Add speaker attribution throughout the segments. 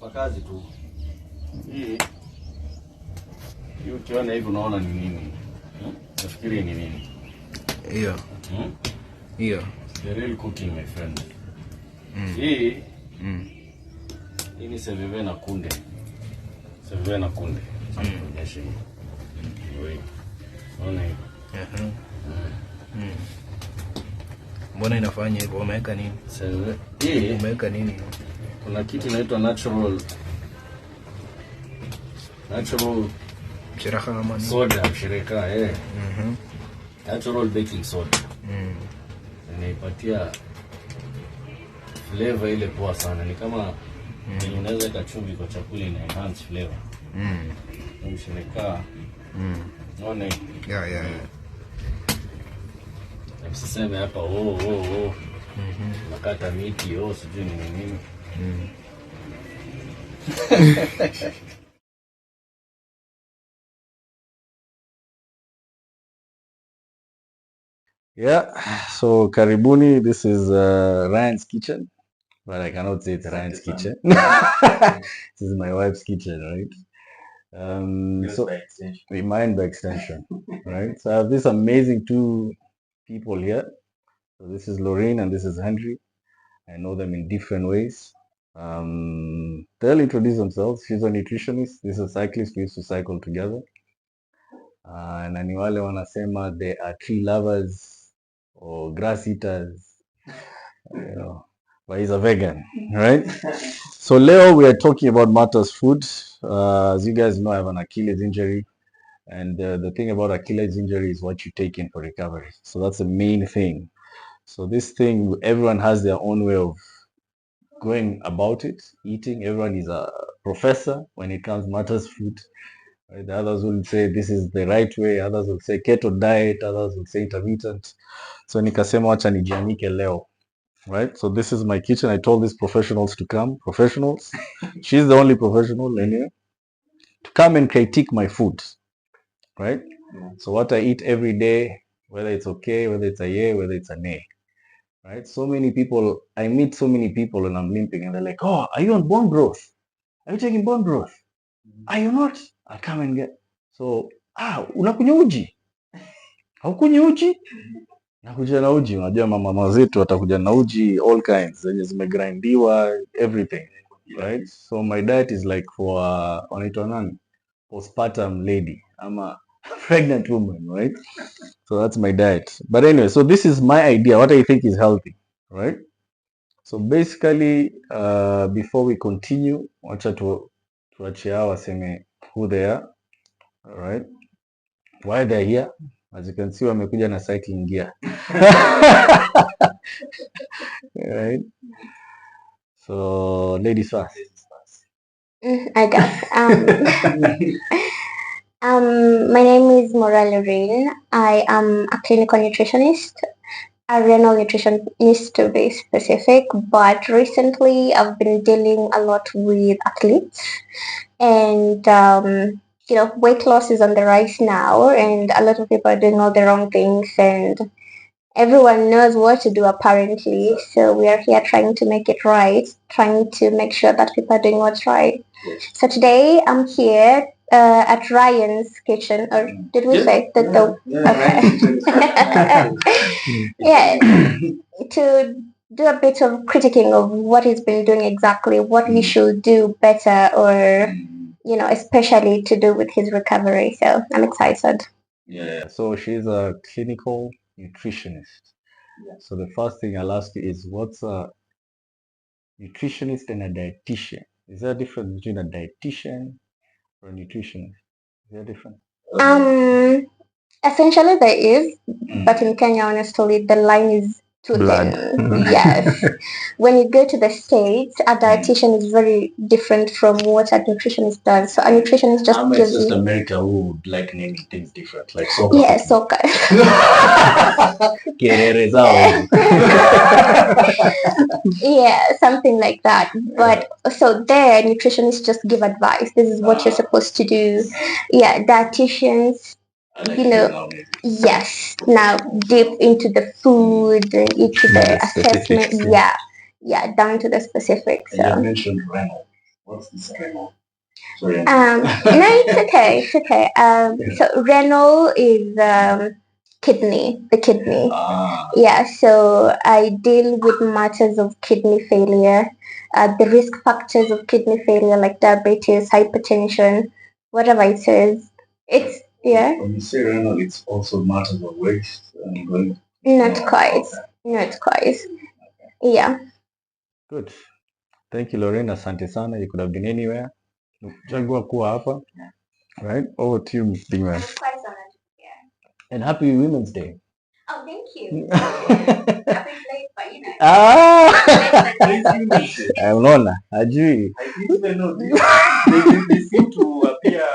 Speaker 1: Pakazi tu. Hii ukiona hivi unaona ni nini? Nafikiri ni nini?
Speaker 2: Hiyo. Hiyo.
Speaker 1: The real cooking, my friend. Hii ni seveve na kunde. Seveve na kunde. Onyesha hivi. Unaona hivi?
Speaker 2: Mbona inafanya hivyo? Umeweka nini?
Speaker 1: Seveve. Hii
Speaker 2: umeweka nini?
Speaker 1: Kuna kitu inaitwa natural
Speaker 2: mshirika kama nini?
Speaker 1: Soda, mshirika natural baking soda. Inaipatia flavor ile poa sana. Ni kama unaweza kachumvi kwa chakula ina enhance flavor. Mshirika. Unaona hivi?
Speaker 2: Yeah.
Speaker 1: Msiseme hapa nakata miti sijui ni nini. Yeah, so karibuni, this is Ryan's kitchen, but I cannot say it's Ryan's kitchen. This is my wife's kitchen, right? So mine by extension, right? So I have this amazing two people here. So this is Loureen and this is Henry. I know them in different ways. They'll introduce themselves. She's a nutritionist. This is a cyclist. We used to cycle together. Na ni wale wanasema they are tree lovers or grass eaters, you know, but he's a vegan, right? So leo we are talking about matters food. As you guys know, I have an Achilles injury, and the thing about Achilles injury is what you take in for recovery. So that's the main thing. So this thing, everyone has their own way of going about it, eating. Everyone is a professor when it comes to matters food. Right? The others will say this is the right way, others will say keto diet, others will say intermittent. So nikasema wacha nijianike leo. Right? So this is my kitchen. I told these professionals to come. Professionals. She's the only professional in here. To come and critique my food. Right? So what I eat every day, whether it's okay, whether it's a yay, whether it's a nay. Right? So many people, I meet so many people and I'm limping and they're like, oh, are you on bone growth? Are you taking bone growth? Are you not? I'll come and get. So, unakunywa uji? Haukunywi uji? Nakuja na uji. Unajua mama zetu watakuja na uji, all kinds. Zenye zimegrindiwa, everything. Right? So my diet is like for, wanaitwa nani? Postpartum lady. I'm a pregnant woman, right? So that's my diet. But anyway, so this is my idea, what I think is healthy, right? So basically, before we continue, wacha tuachie hawa waseme who they are, all right? Why they're here? As you can see, wamekuja na cycling gear. Right? So, ladies first.
Speaker 3: I guess. My name is Moraa. I am a clinical nutritionist, a renal nutritionist to be specific, but recently I've been dealing a lot with athletes, and weight loss is on the rise now, and a lot of people are doing all the wrong things, and everyone knows what to do apparently. So we are here trying to make it right, trying to make sure that people are doing what's right. So today I'm here at Ryan's kitchen, or did we say that? To do a bit of critiquing of what he's been doing exactly, what we should do better, or especially to do with his recovery. So I'm excited.
Speaker 1: Yeah. So she's a clinical nutritionist. So the first thing I'll ask you is, what's a nutritionist and a dietitian? Is there a difference between a dietitian or a nutritionist? Is there a difference?
Speaker 3: Essentially there is, but in Kenya, honestly, the line is too thin. Yes. When you go to the States, a dietitian is very different from what a nutritionist does. So a nutritionist just gives
Speaker 1: you... America who would like naming things different, like
Speaker 3: soccer. Yeah, soccer. Yeah, something like that. But so there, nutritionists just give advice. This is what you're supposed to do. Yeah, dietitians, yes, now deep into the food, into the assessment, yeah, down to the specifics.
Speaker 1: So. You mentioned Renal.
Speaker 4: What's this Renal? Sorry.
Speaker 3: No, it's okay. It's okay. So renal is the kidney. Yeah. So I deal with matters of kidney failure, the risk factors of kidney failure like diabetes, hypertension, whatever it is. It's yeah.
Speaker 4: When you say renal, it's also matters of waste and going.
Speaker 3: Not quite. Not quite. Yeah.
Speaker 1: Good. Thank you, Loureen. Asante sana. You could have been anywhere. Chagua kuwa hapa. Right? Over to you, Miss Dingman. And happy Women's Day.
Speaker 3: Oh, thank you. I've been late, but you know.
Speaker 1: Unaona, hajui.
Speaker 4: I didn't even know this. They seem to appear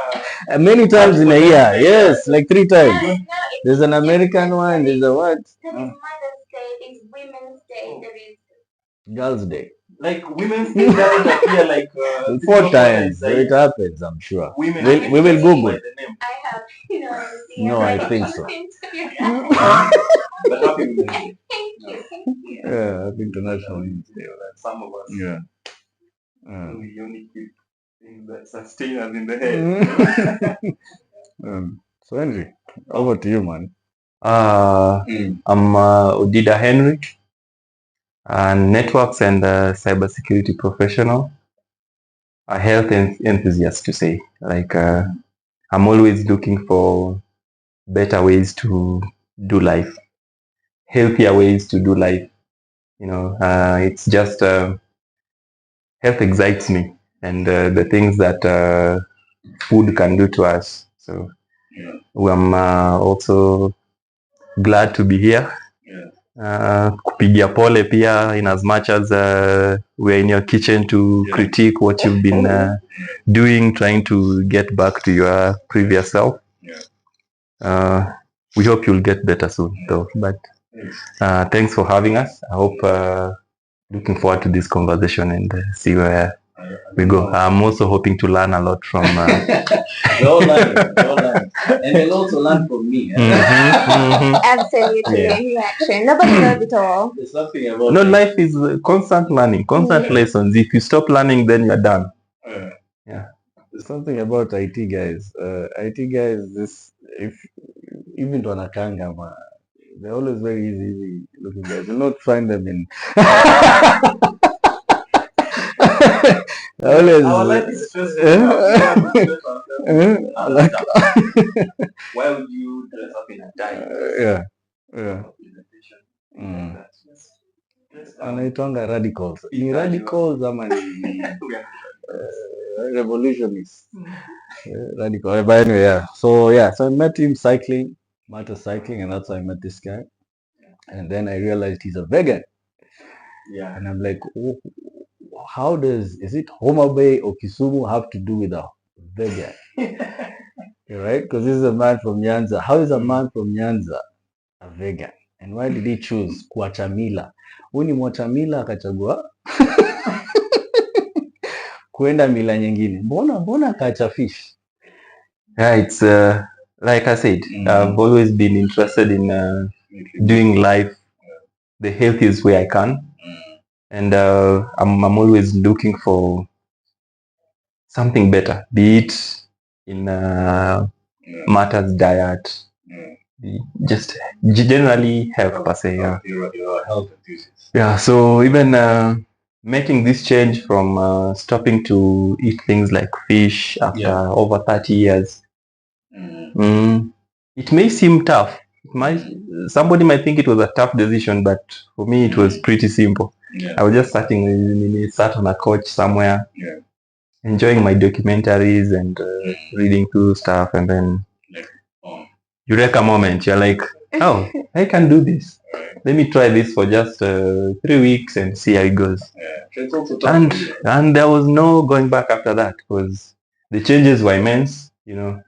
Speaker 1: Many times in a year. Yes, like 3 times.
Speaker 3: No,
Speaker 1: There's an American one. There's a what?
Speaker 3: there is Mother's Day, there's Women's Day, there is
Speaker 1: Girls' Day.
Speaker 4: like Women's Day doesn't appear like
Speaker 1: 4 times. So it happens, I'm sure.
Speaker 4: Women.
Speaker 1: We will Google.
Speaker 4: By the name.
Speaker 3: I have, you know,
Speaker 1: No, I think so.
Speaker 4: But happy Women's Day.
Speaker 3: Thank you.
Speaker 1: Yeah, Happy International Women's Day.
Speaker 4: Some of us
Speaker 1: Yeah.
Speaker 4: we only keep things that sustain us in the head.
Speaker 1: So Henry, over to you, man.
Speaker 5: I'm Odida Henry, a networks and cybersecurity professional, a health enthusiast to say. Like I'm always looking for better ways to do life, healthier ways to do life. You know, it's just health excites me, and the things that food can do to us. So I'm also glad to be here. Kupigia pole pia, in as much as we're in your kitchen to critique what you've been doing, trying to get back to your previous self. We hope you'll get better soon though. But thanks for having us. I hope looking forward to this conversation and see where we go. I'm also hoping to learn a lot from
Speaker 4: They all learn. And they'll also learn from me.
Speaker 3: Absolutely. Reaction. Nobody knows it all.
Speaker 4: There's something about
Speaker 5: no, life is constant learning, constant lessons. If you stop learning, then you're done.
Speaker 1: There's something about IT guys. IT guys, even to Anakanga, they're always very easy looking guys. You'll not find them in. Always.
Speaker 4: Our life is stressful. Why would you dress up in a tie?
Speaker 1: Yeah. Anaitwanga radicals. Ni radicals ama ni revolutionists. Radical. But anyway, So I met him cycling, motorcycling, and that's how I met this guy. And then I realized he's a vegan.
Speaker 4: Yeah.
Speaker 1: And I'm like, how is it Homa Bay or Kisumu have to do with a vegan? Right? Because this is a man from Nyanza. How is a man from Nyanza a vegan? And why did he choose kuacha mila? Huyu ni mwacha mila akachagua kuenda mila nyingine. Mbona akacha fish?
Speaker 5: Yeah, it's like I said, I've always been interested in doing life the healthiest way I can. And I'm always looking for something better, be it in matters diet, just generally health per se.
Speaker 4: You're a health enthusiast.
Speaker 5: Yeah, so even making this change from stopping to eat things like fish after over 30 years, it may seem tough. Somebody might think it was a tough decision, but for me it was pretty simple. I was just sat on a couch somewhere, enjoying my documentaries and reading through stuff, and then eureka moment. You're like, oh, I can do this. Let me try this for just 3 weeks and see how it goes.
Speaker 4: It's also tough.
Speaker 5: And there was no going back after that, because the changes were immense, you know.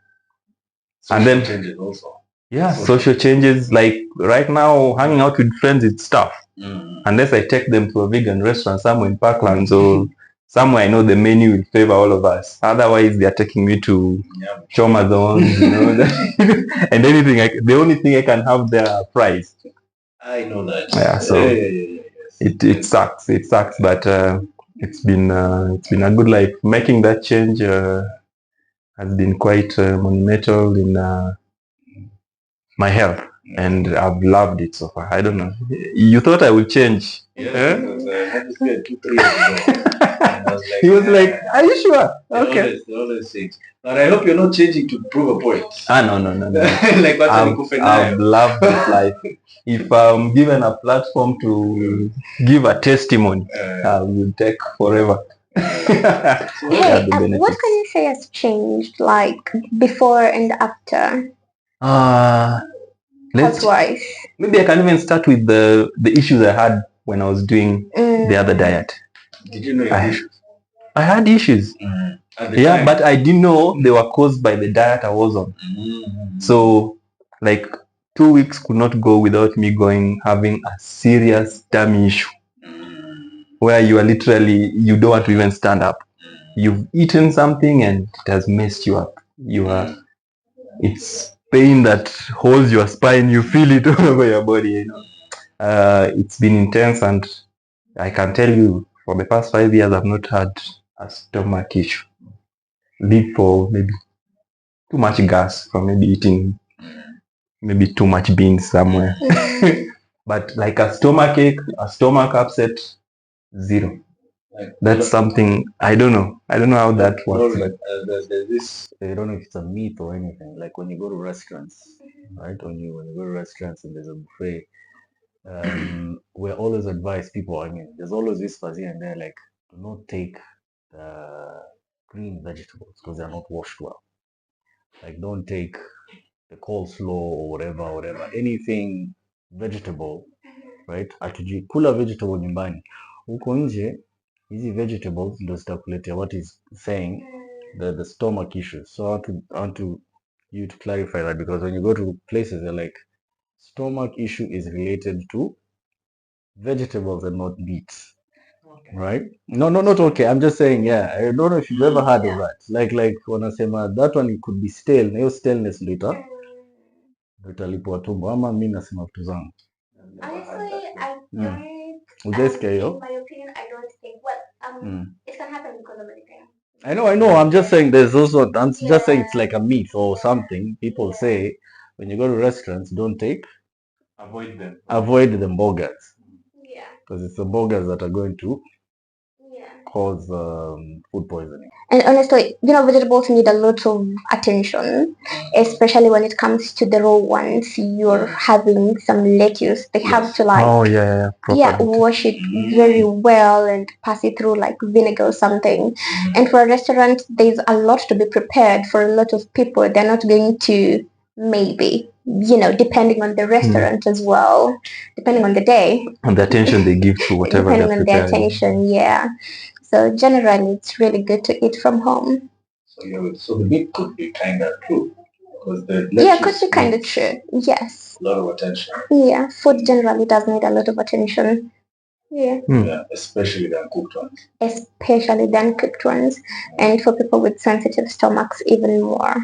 Speaker 4: Social
Speaker 5: and then
Speaker 4: changes also.
Speaker 5: Social changes. Like right now, hanging out with friends, it's tough. Unless I take them to a vegan restaurant somewhere in Parkland, so somewhere I know the menu will favor all of us. Otherwise, they are taking me to Choma Zones, you know, and anything. The only thing I can have there are fries.
Speaker 4: I know that.
Speaker 5: Yeah, so it sucks. It sucks, but it's been a good life. Making that change has been quite monumental in my health, and I've loved it so far. I don't know. You thought I would change?
Speaker 1: Yeah, because I had this guy 2-3 years ago. And I was like,
Speaker 5: He was like, "Are you sure?" Okay.
Speaker 1: They always change. But I hope you're not changing to prove a point.
Speaker 5: No.
Speaker 1: Like what
Speaker 5: I've loved this life. If I'm given a platform to give a testimony, I will take forever.
Speaker 3: Hey, what can you say has changed, like before and after, health-wise?
Speaker 5: Maybe I can even start with the issues I had when I was doing the other diet.
Speaker 1: Did you know you had issues?
Speaker 5: I had issues. Yeah, but I didn't know they were caused by the diet I was on. So, like 2 weeks could not go without me having a serious tummy issue, where you are literally, you don't want to even stand up. You've eaten something and it has messed you up. It's pain that holds your spine. You feel it all over your body. You know, it's been intense, and I can tell you, for the past 5 years, I've not had a stomach issue. Live for maybe too much gas from maybe eating maybe too much beans somewhere. But like a stomach ache, a stomach upset, zero. That's something I don't know. I don't know how that works.
Speaker 1: But there's this, I don't know if it's a myth or anything. Like when you go to restaurants, right? When you go to restaurants and there's a buffet, we're always advised people. I mean, there's always whispers here and there, like, do not take green vegetables because they're not washed well. Like, don't take the coleslaw or whatever, anything vegetable, right? Kula vegetable nyumbani. Huko nje, hizi vegetables ndo zitakuletea what is saying the stomach issues. So I want you to clarify that, because when you go to places, they're like, stomach issue is related to vegetables and not meat. Right? No, not okay. I'm just saying, yeah. I don't know if you've ever heard of that. Like wanasema that one, it could be stale. Na hiyo staleness ndo italipua tumbo. Ama mi nasema vitu zangu.
Speaker 3: Honestly, I don't.
Speaker 1: Ujaisikia hiyo?
Speaker 3: In my opinion, I don't think. It can happen because of anything.
Speaker 1: I know. I'm just saying there's also, I'm just saying it's like a myth or something. People say when you go to restaurants, don't take, avoid the burgers.
Speaker 3: Yeah.
Speaker 1: Because it's the burgers that are going to cause food poisoning.
Speaker 3: And honestly, vegetables need a lot of attention, especially when it comes to the raw ones. You're having some lettuce, they have to wash it very well and pass it through like vinegar or something. And for a restaurant, there's a lot to be prepared for a lot of people. They're not going to, maybe, depending on the restaurant as well, depending on the day.
Speaker 5: And the attention they give to whatever
Speaker 3: depending
Speaker 5: they're
Speaker 3: on
Speaker 5: preparing.
Speaker 3: the attention, yeah. So generally, it's really good to eat from home.
Speaker 1: So the myth could be kind of true.
Speaker 3: Could be kind of true. Yes.
Speaker 1: A lot of attention.
Speaker 3: Yeah, food generally does need a lot of attention. Yeah.
Speaker 1: Yeah, especially the uncooked ones.
Speaker 3: And for people with sensitive stomachs, even more.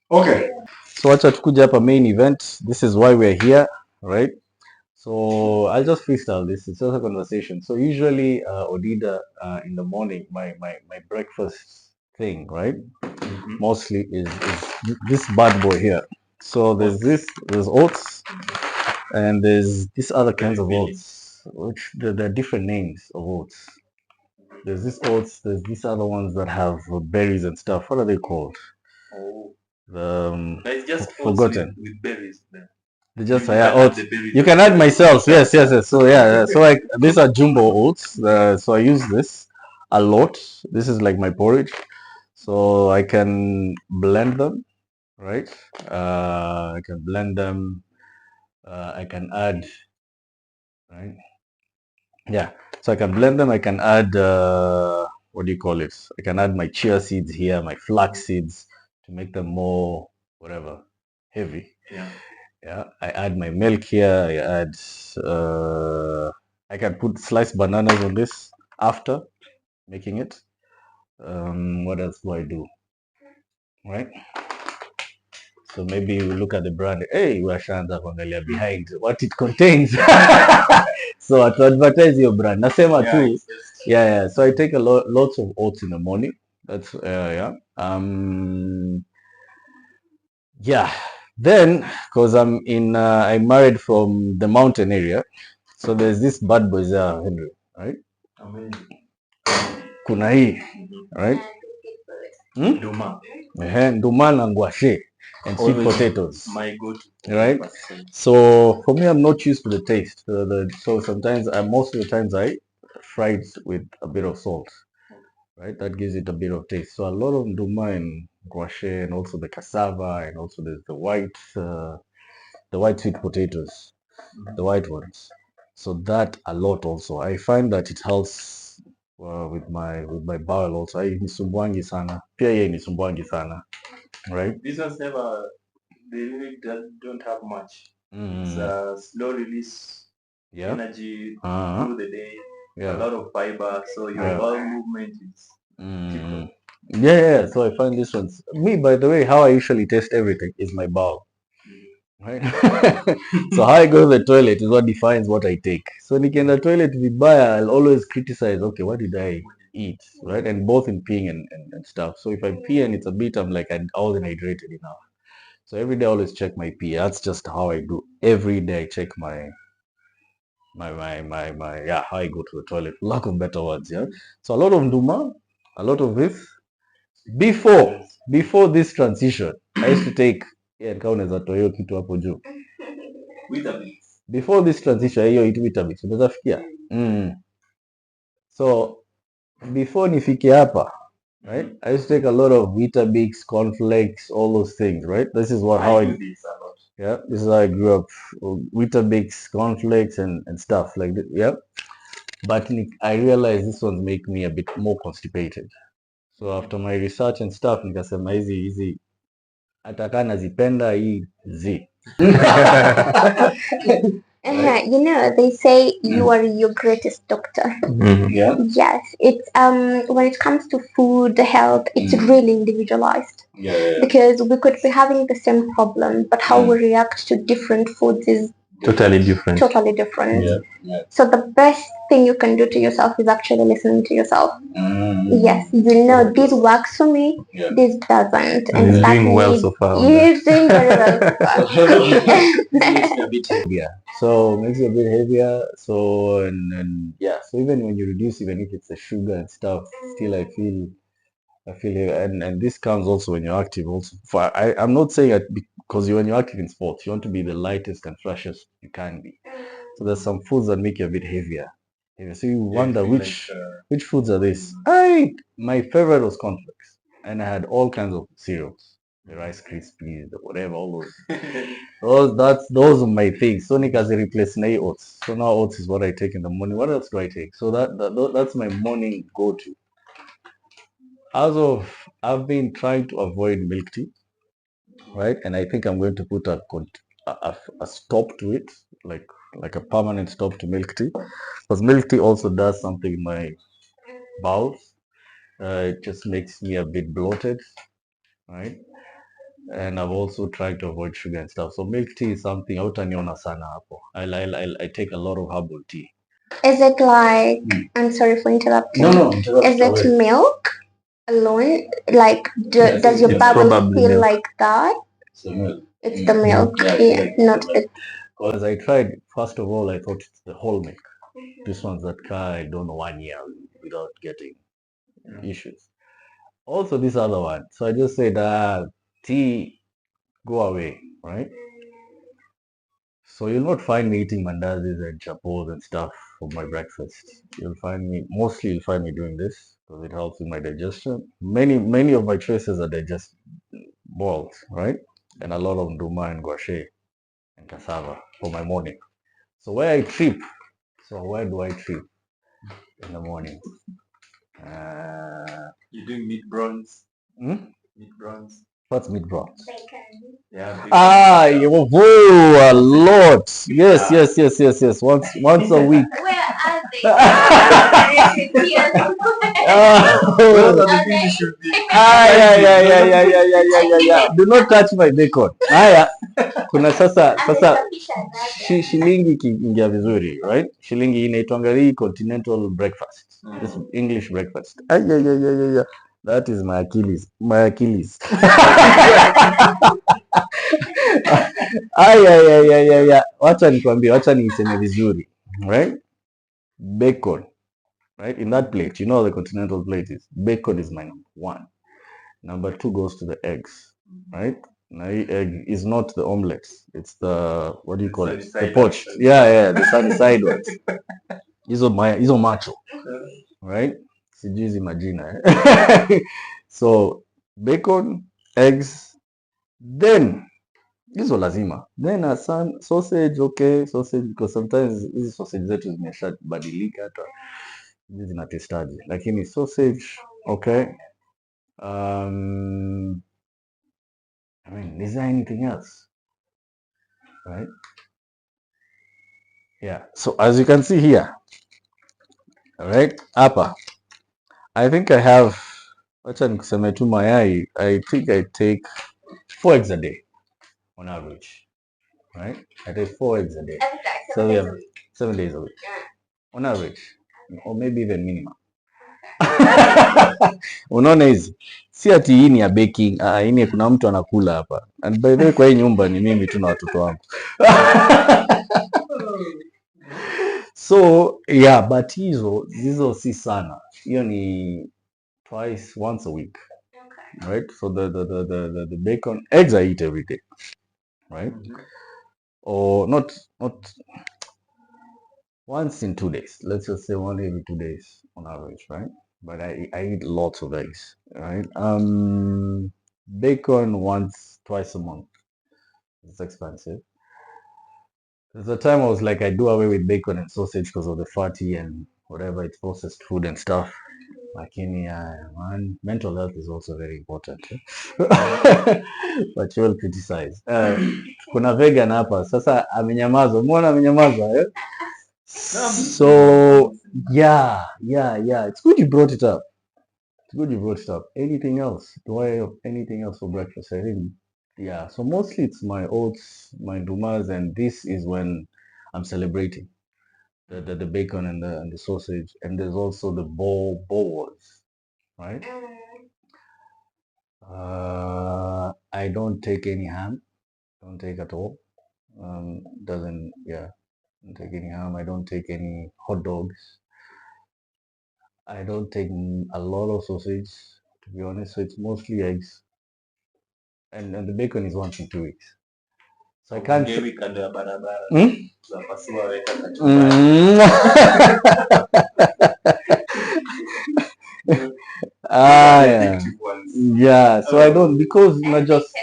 Speaker 1: Okay. So wacha tukuja hapa main event. This is why we're here, right? So I'll just freestyle this. It's just a conversation. So usually, Odida, in the morning, my breakfast thing, right? Mostly is this bad boy here. So there's oats, and there's these other kinds of oats, which there are different names of oats. There's this oats. There's these other ones that have berries and stuff. What are they called?
Speaker 4: It's just
Speaker 1: forgotten.
Speaker 4: with berries. Then.
Speaker 1: They just oats. You can add myself. Yes. So so like these are jumbo oats. So I use this a lot. This is like my porridge. So I can blend them, right? I can blend them. I can add, right? Yeah. So I can blend them. I can add what do you call it? I can add my chia seeds here, my flax seeds to make them more heavy. Yeah, I add my milk here. I add, I can put sliced bananas on this after making it. What else do I do? Right? So maybe you look at the brand, hey, washaanza kuangalia behind what it contains. So to advertise your brand. Nasema too. Yeah. So I take lots of oats in the morning. That's yeah. Then, because I'm married from the mountain area, so there's this bad boy there, Henry, right? Kuna hii, right? Nduma na ngwashe and sweet potatoes.
Speaker 4: My go-to.
Speaker 1: Right? So for me, I'm not used to the taste. So sometimes, most of the times, I fry it with a bit of salt. Right? That gives it a bit of taste. So a lot of nduma and ngwashe, and also the cassava, and also there's the white sweet potatoes, the white ones. So that a lot also. I find that it helps with my bowel also. Nisumbuangi sana. Pia yeye nisumbuangi sana. Right?
Speaker 4: These ones they really don't have much. It's a slow release energy through the day. A lot of fiber, so your bowel movement is typical.
Speaker 1: Yeah. So I find this ones. Me, by the way, how I usually taste everything is my bowel. Right? So how I go to the toilet is what defines what I take. So in the toilet vibaya, I'll always criticize, okay, what did I eat? Right? And both in peeing and stuff. So if I pee and it's a bit, I'm like, I wasn't hydrated enough. So every day I always check my pee. That's just how I do. Every day I check my how I go to the toilet. Lack of better words, yeah. So a lot of nduma, a lot of this. Before this transition, I used to take kitu hapo juu. Before this transition, hiyo itu Weetabix. Unaweza fikia? So before nifike hapa, right? I used to take a lot of Weetabix, cornflakes, all those things, right? This is how I do this a lot. Yeah, this is how I grew up. Weetabix, cornflakes, and stuff like that. Yeah, but I realized this ones make me a bit more constipated. So after my research and stuff, nikasema hizi ataka nazipenda hii zi.
Speaker 3: You know, they say you are your greatest doctor.
Speaker 1: Yeah.
Speaker 3: Yes, it's when it comes to food health, it's really individualized.
Speaker 1: Yeah.
Speaker 3: Because we could be having the same problem, but how we react to different foods is
Speaker 5: Totally different.
Speaker 1: Yeah.
Speaker 3: So the best thing you can do to yourself is actually listening to yourself. Yes, you know, this works for me, this doesn't.
Speaker 5: And you're doing well so far.
Speaker 3: You're doing very well so far.
Speaker 1: Makes me a bit heavier. So makes you a bit heavier. So and so even when you reduce, even if it's the sugar and stuff, still I feel heavy. And this comes also when you're active also. I'm not saying that because when you're active in sports, you want to be the lightest and freshest you can be. So there's some foods that make you a bit heavier. So you wonder which foods are this. My favorite was cornflakes, and I had all kinds of cereals, the Rice Krispies, the whatever, all those. Those are my things. So nikazi replace na oats. So now oats is what I take in the morning. What else do I take? So that's my morning go-to. I've been trying to avoid milk tea, right? And I think I'm going to put a stop to it, like a permanent stop to milk tea, because milk tea also does something in my bowels. It just makes me a bit bloated, right? And I've also tried to avoid sugar and stuff. So milk tea is something hautaniona sana hapo. I take a lot of herbal tea.
Speaker 3: Is it like I'm sorry for interrupting.
Speaker 1: No,
Speaker 3: is it milk alone? Like does your bowel feel like that?
Speaker 1: It's the milk.
Speaker 3: It's the milk. Not it.
Speaker 1: Because I tried, first of all, I thought it's the whole milk. This one's that I don't know 1 year without getting issues. Also this other one. So I just said, tea, go away, right? So you'll not find me eating mandazis and chapos and stuff for my breakfast. Mostly you'll find me doing this because it helps with my digestion. Many of my choices are digest boiled, right? And a lot of nduma and gouache and cassava for my morning. So where do I trip in the morning?
Speaker 4: You're doing meat brawns.
Speaker 1: Meat brawns. What's meat brawns?
Speaker 3: Bacon.
Speaker 4: Yeah.
Speaker 1: A lot. Yes. Once a week.
Speaker 3: Where are they?
Speaker 4: Those are the things you should be.
Speaker 1: Yeah. Do not touch my bacon. Haya. Kuna sasa shilingi ikiingia vizuri, right? Shilingi inaitwanga hii continental breakfast. This English breakfast. Yeah. That is my Achilles. Wacha nikwambie, wacha niseme vizuri, right? Bacon, right? In that plate, you know the continental plate is. Bacon is my number 1. Number 2 goes to the eggs, right? Now, egg is not the omelette. It's the, what do you call it? The poached. Yeah, the sunny side ones. Hizo macho, right? Sijizi majina. So, bacon, eggs, then hizo lazima. Then a sausage, okay, sausage, because sometimes hizi sausage zetu zimeshabadilika hata hizi zinatestaje. Lakini sausage, okay. I mean, is there anything else? Right? Yeah. So as you can see here, all right, hapa, I think I have, wacha nikuseme tu mayai, I think I take 4 eggs a day on average. Right? I take 4 eggs a day. So we have 7 days a week on average, or maybe even minimum. Unaona hizi si ati hii ni ya baking, hii ni kuna mtu anakula hapa. And by the way, kwa hii nyumba ni mimi tu na watoto wangu. So yeah, but hizo si sana. Hiyo ni once a week. Okay. Right? So the bacon, eggs I eat every day. Right? Or not once in 2 days. Let's just say 1 every 2 days on average, right? But I eat lots of eggs, right? Bacon twice a month. It's expensive. There's a time I was like, I do away with bacon and sausage because of the fatty and whatever, it's processed food and stuff. Lakini man, mental health is also very important. But you will criticize. Kuna vegan hapa. Sasa amenyamaza. Umeona amenyamaza, eh? So yeah. It's good you brought it up. Anything else? Do I have anything else for breakfast? I think, yeah. So mostly it's my oats, my dumas, and this is when I'm celebrating the bacon and the sausage, and there's also the balls, right? I don't take any ham. Don't take at all. Don't take any ham. I don't take any hot dogs. I don't take a lot of sausage, to be honest. So it's mostly eggs, and the bacon is once in 2 weeks. So I can't. Yeah. So I don't, because not just.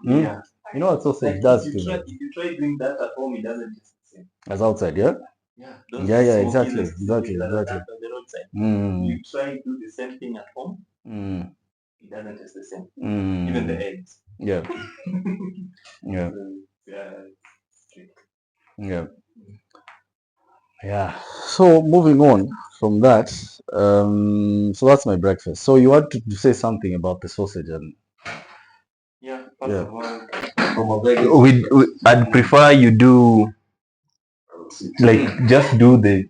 Speaker 1: Yeah. You know what sausage does to me?
Speaker 4: If you try doing that at home, it doesn't taste the same.
Speaker 1: As outside, yeah? Yeah, exactly.
Speaker 4: You try to do the same thing at home, it doesn't taste the same. Even the eggs.
Speaker 1: Yeah. Yeah. So moving on from that, so that's my breakfast. So you want to say something about the sausage and
Speaker 4: first of all,
Speaker 5: I'd prefer you do like just do the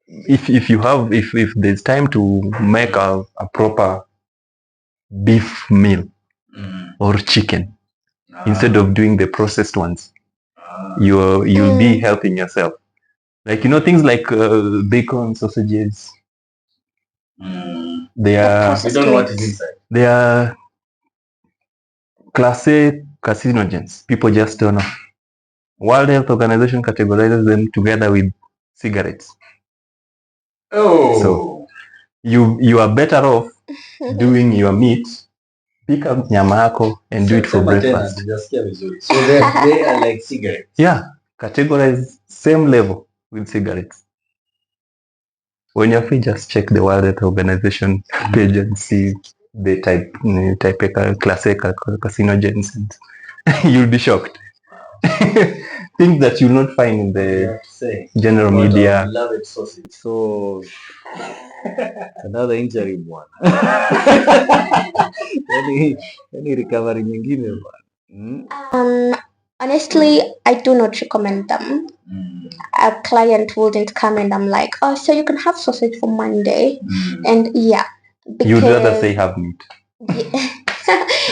Speaker 5: if there's time to make a proper beef meal or chicken instead of doing the processed ones. You'll be helping yourself. Like, you know, things like bacon, sausages. They are.
Speaker 1: we don't know what is inside.
Speaker 5: They are class A carcinogens. People just don't know. World Health Organization categorizes them together with cigarettes.
Speaker 1: Oh.
Speaker 5: So you are better off doing your meat. Pick up nyama yako and do it for breakfast.
Speaker 1: So they are like cigarettes.
Speaker 5: Yeah, categorized same level with cigarettes. When you're free, just check the World Health Organization page and see the type class A carcinogens, and you'll be shocked. things that you'll not find in the general media.
Speaker 4: Beloved sausage.
Speaker 1: So another injury one. Any recovery nyingine bwana.
Speaker 3: Honestly, I do not recommend them. A client wouldn't come and I'm like, oh, so you can have sausage for Monday. And yeah.
Speaker 5: You'd rather say have meat.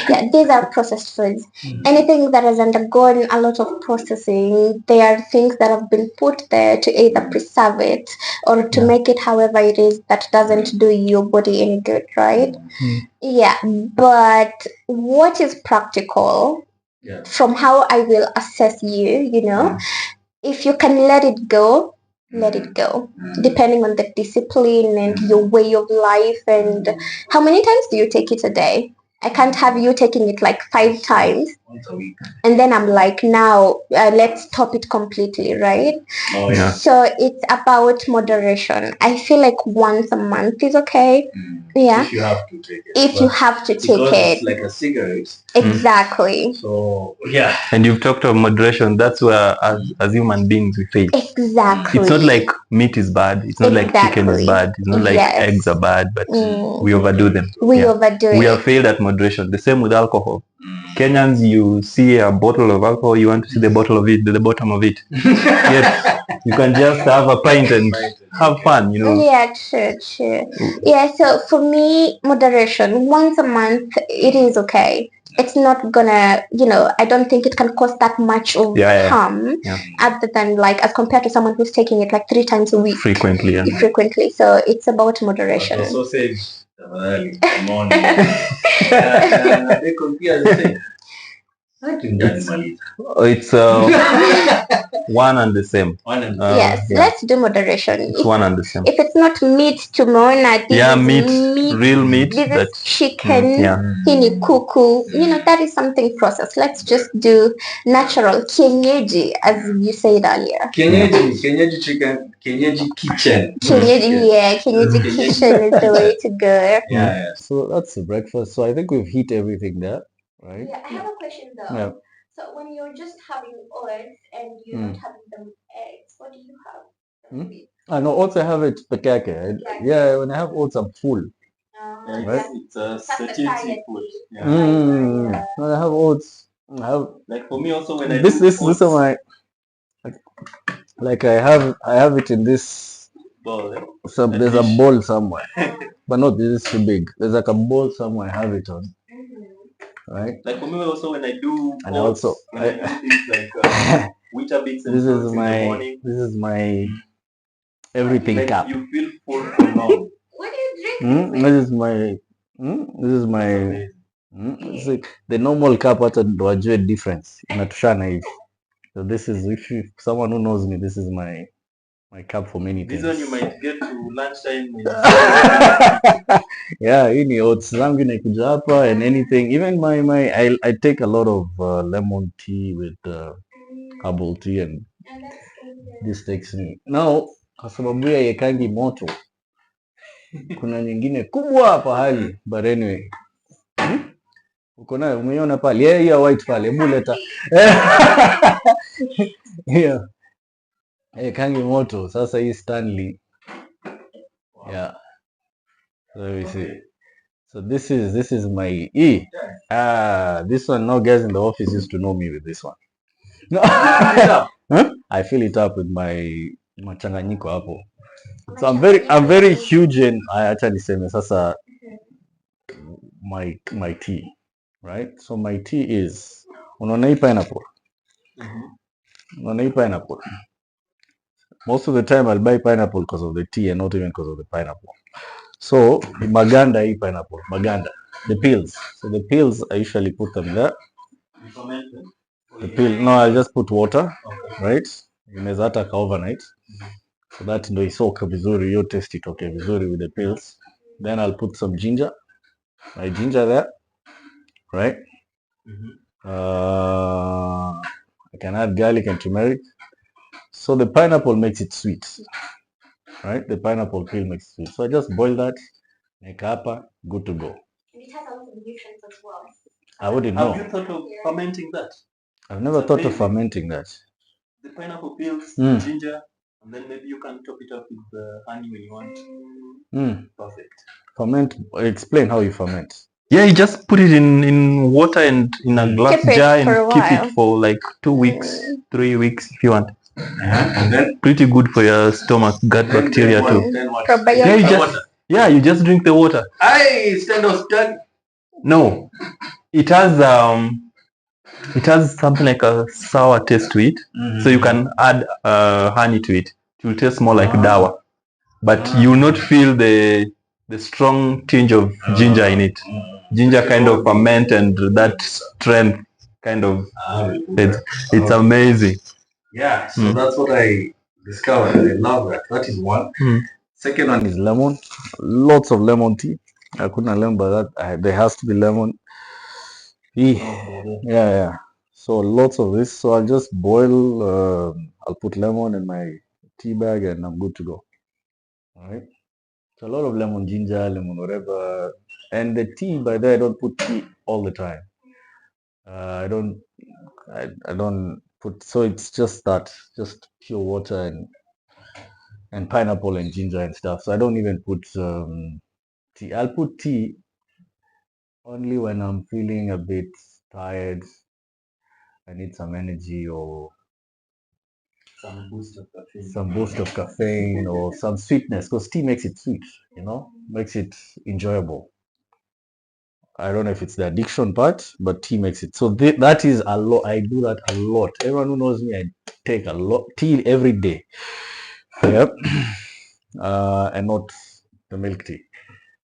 Speaker 3: Yeah, these are processed foods. Anything that has undergone a lot of processing, they are things that have been put there to either preserve it or to make it however it is that doesn't do your body any good, right? Yeah, but what is practical from how I will assess you, if you can let it go, let it go, depending on the discipline and your way of life and how many times do you take it a day. I can't have you taking it like 5 times
Speaker 4: Once a week.
Speaker 3: and then I'm like, now let's stop it completely, right?
Speaker 4: Oh yeah.
Speaker 3: So it's about moderation. I feel like once a month is okay. Yeah,
Speaker 4: If you have to take it.
Speaker 3: if you have to take
Speaker 4: Because
Speaker 3: it.
Speaker 4: it's like a cigarette.
Speaker 3: Exactly.
Speaker 4: So yeah.
Speaker 5: And you've talked of moderation. That's where, as human beings, we fail.
Speaker 3: Exactly.
Speaker 5: It's not like meat is bad. It's not like chicken is
Speaker 3: Exactly.
Speaker 5: bad. It's not like
Speaker 3: Yes.
Speaker 5: eggs are bad. But we overdo them.
Speaker 3: We overdo
Speaker 5: We
Speaker 3: it.
Speaker 5: have failed at moderation. The same with alcohol. Kenyans, you see a bottle of alcohol, you want to see the bottom of it. Yet you can just have a pint and have fun,
Speaker 3: Yeah, true. Yeah, so for me, moderation, once a month, it is okay. It's not gonna, I don't think it can cause that much of harm other than like as compared to someone who's taking it like 3 times a week.
Speaker 5: Frequently.
Speaker 3: So it's about moderation.
Speaker 4: Sausage. Morning. They compare the same.
Speaker 5: It's one and the same.
Speaker 3: Yes, let's do moderation.
Speaker 5: It's one and the same.
Speaker 3: If it's not meat tomorrow night,
Speaker 5: meat, real meat.
Speaker 3: This
Speaker 5: that,
Speaker 3: is chicken, hini kuku. That is something processed. Let's just do natural, kienyeji, as you said earlier.
Speaker 4: Kienyeji chicken, kienyeji kitchen.
Speaker 3: Kienyeji kitchen is the way to go.
Speaker 4: Yeah.
Speaker 1: So that's the breakfast. So I think we've hit everything there, right?
Speaker 3: Yeah, I have a question though.
Speaker 1: Yeah.
Speaker 3: So when you're just having oats and you're not having them eggs, what do you have?
Speaker 1: I know oats I have it pekake. Yeah, when I have oats I'm full.
Speaker 4: Right? It's a satiety food.
Speaker 1: When I have oats, I have
Speaker 4: like for me also when I
Speaker 1: this are my like I have it in this
Speaker 4: bowl.
Speaker 1: There's a bowl somewhere. But not this is too big. There's like a bowl somewhere I have it on. Right?
Speaker 4: Like for me also when I do
Speaker 1: and
Speaker 4: oats,
Speaker 1: also
Speaker 4: when I do things like Weetabix and
Speaker 1: this
Speaker 4: fruits
Speaker 1: is
Speaker 4: in the morning.
Speaker 1: This is my everything
Speaker 4: like
Speaker 1: cup.
Speaker 4: You feel full for long.
Speaker 3: What do you drink?
Speaker 1: This is my it's like the normal cup hata ndo wajue difference inatushana hivi. So this is if someone who knows me, this is my cup for many things.
Speaker 4: This one you might get to lunchtime.
Speaker 1: Yeah, hii ni oats zangu inakuja hapa and anything. Even I take a lot of lemon tea with herbal tea and this takes me. Now, kwa sababu ya yekangi moto. Kuna nyingine kubwa pahali. But anyway. Uko nayo umeiona pale. Yeah, white pale. Hebu leta. Yeah. Yekangi moto. Sasa hii Stanley. Yeah. So we see. So this is my this one. No guys in the office used to know me with this one. No. I fill it up with my machanganyiko hapo. So I'm very huge in acha niseme sasa my tea, right? So my tea is unaona hii pineapple. Unaona hii pineapple. Most of the time I'll buy pineapple because of the tea and not even because of the pineapple. So maganda hii pineapple, maganda, the peels. So the peels I usually put them there. The peel, no, I'll just put water, right? Inaweza hata ka overnight. So that ndo isoka vizuri, hiyo taste itoke vizuri with the peels. Then I'll put some ginger. My ginger there, right? I can add garlic and turmeric. So the pineapple makes it sweet, right? The pineapple peel makes it sweet. So I just boil that, make hapa, good to go.
Speaker 3: It has a lot of nutrients as well.
Speaker 1: I wouldn't know.
Speaker 4: Have you thought of fermenting that?
Speaker 1: I've never thought of fermenting that.
Speaker 4: the pineapple peels, the ginger, and then maybe you can top it up with honey when you want. Perfect.
Speaker 1: Ferment. Explain how you ferment.
Speaker 5: Yeah, you just put it in water and in a glass jar and keep it for like 2 weeks, 3 weeks if you want.
Speaker 1: And then
Speaker 5: Pretty good for your stomach, gut bacteria too.
Speaker 3: Yeah,
Speaker 5: you just drink the water.
Speaker 1: Instead of stuck.
Speaker 5: No, it has something like a sour taste to it, so you can add honey to it. It will taste more like dawa, but you will not feel the strong tinge of ginger in it. Ginger kind of ferment and that strength kind of it's amazing.
Speaker 1: Yeah, so that's what I discovered. I love that. That is one. Second one is lemon. Lots of lemon tea. I couldn't remember that. There has to be lemon. Yeah. So lots of this. So I'll just boil. I'll put lemon in my tea bag and I'm good to go. All right. So a lot of lemon, ginger, lemon, whatever. And the tea, by the way, I don't put tea all the time. I don't put, so it's just that, just pure water and pineapple and ginger and stuff. So I don't even put tea. I'll put tea only when I'm feeling a bit tired. I need some energy or some boost of caffeine or some sweetness, because tea makes it sweet, makes it enjoyable. I don't know if it's the addiction part, but tea makes it. So that is a lot. I do that a lot. Everyone who knows me, I take a lot tea every day. Yep. And not the milk tea.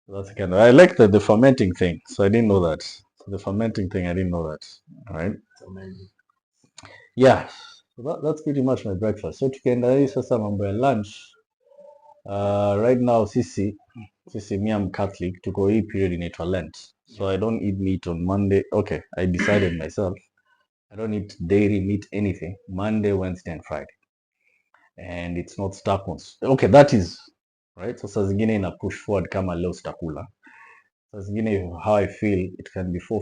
Speaker 1: That's kind of, I like the fermenting thing. So I didn't know that. So the fermenting thing, I didn't know that. All right. Yeah. So that's pretty much my breakfast. So tukienda sasa mambo ya lunch. Right now, sisi, me, I'm Catholic. Tuko hii period inaitwa Lent. So I don't eat meat on Monday. Okay, I decided myself. I don't eat dairy, meat, anything. Monday, Wednesday, and Friday. And it's not stuck on. Okay, that is right. So saa zingine ina push forward kama leo sitakula. Saa zingine how I feel, it can be 4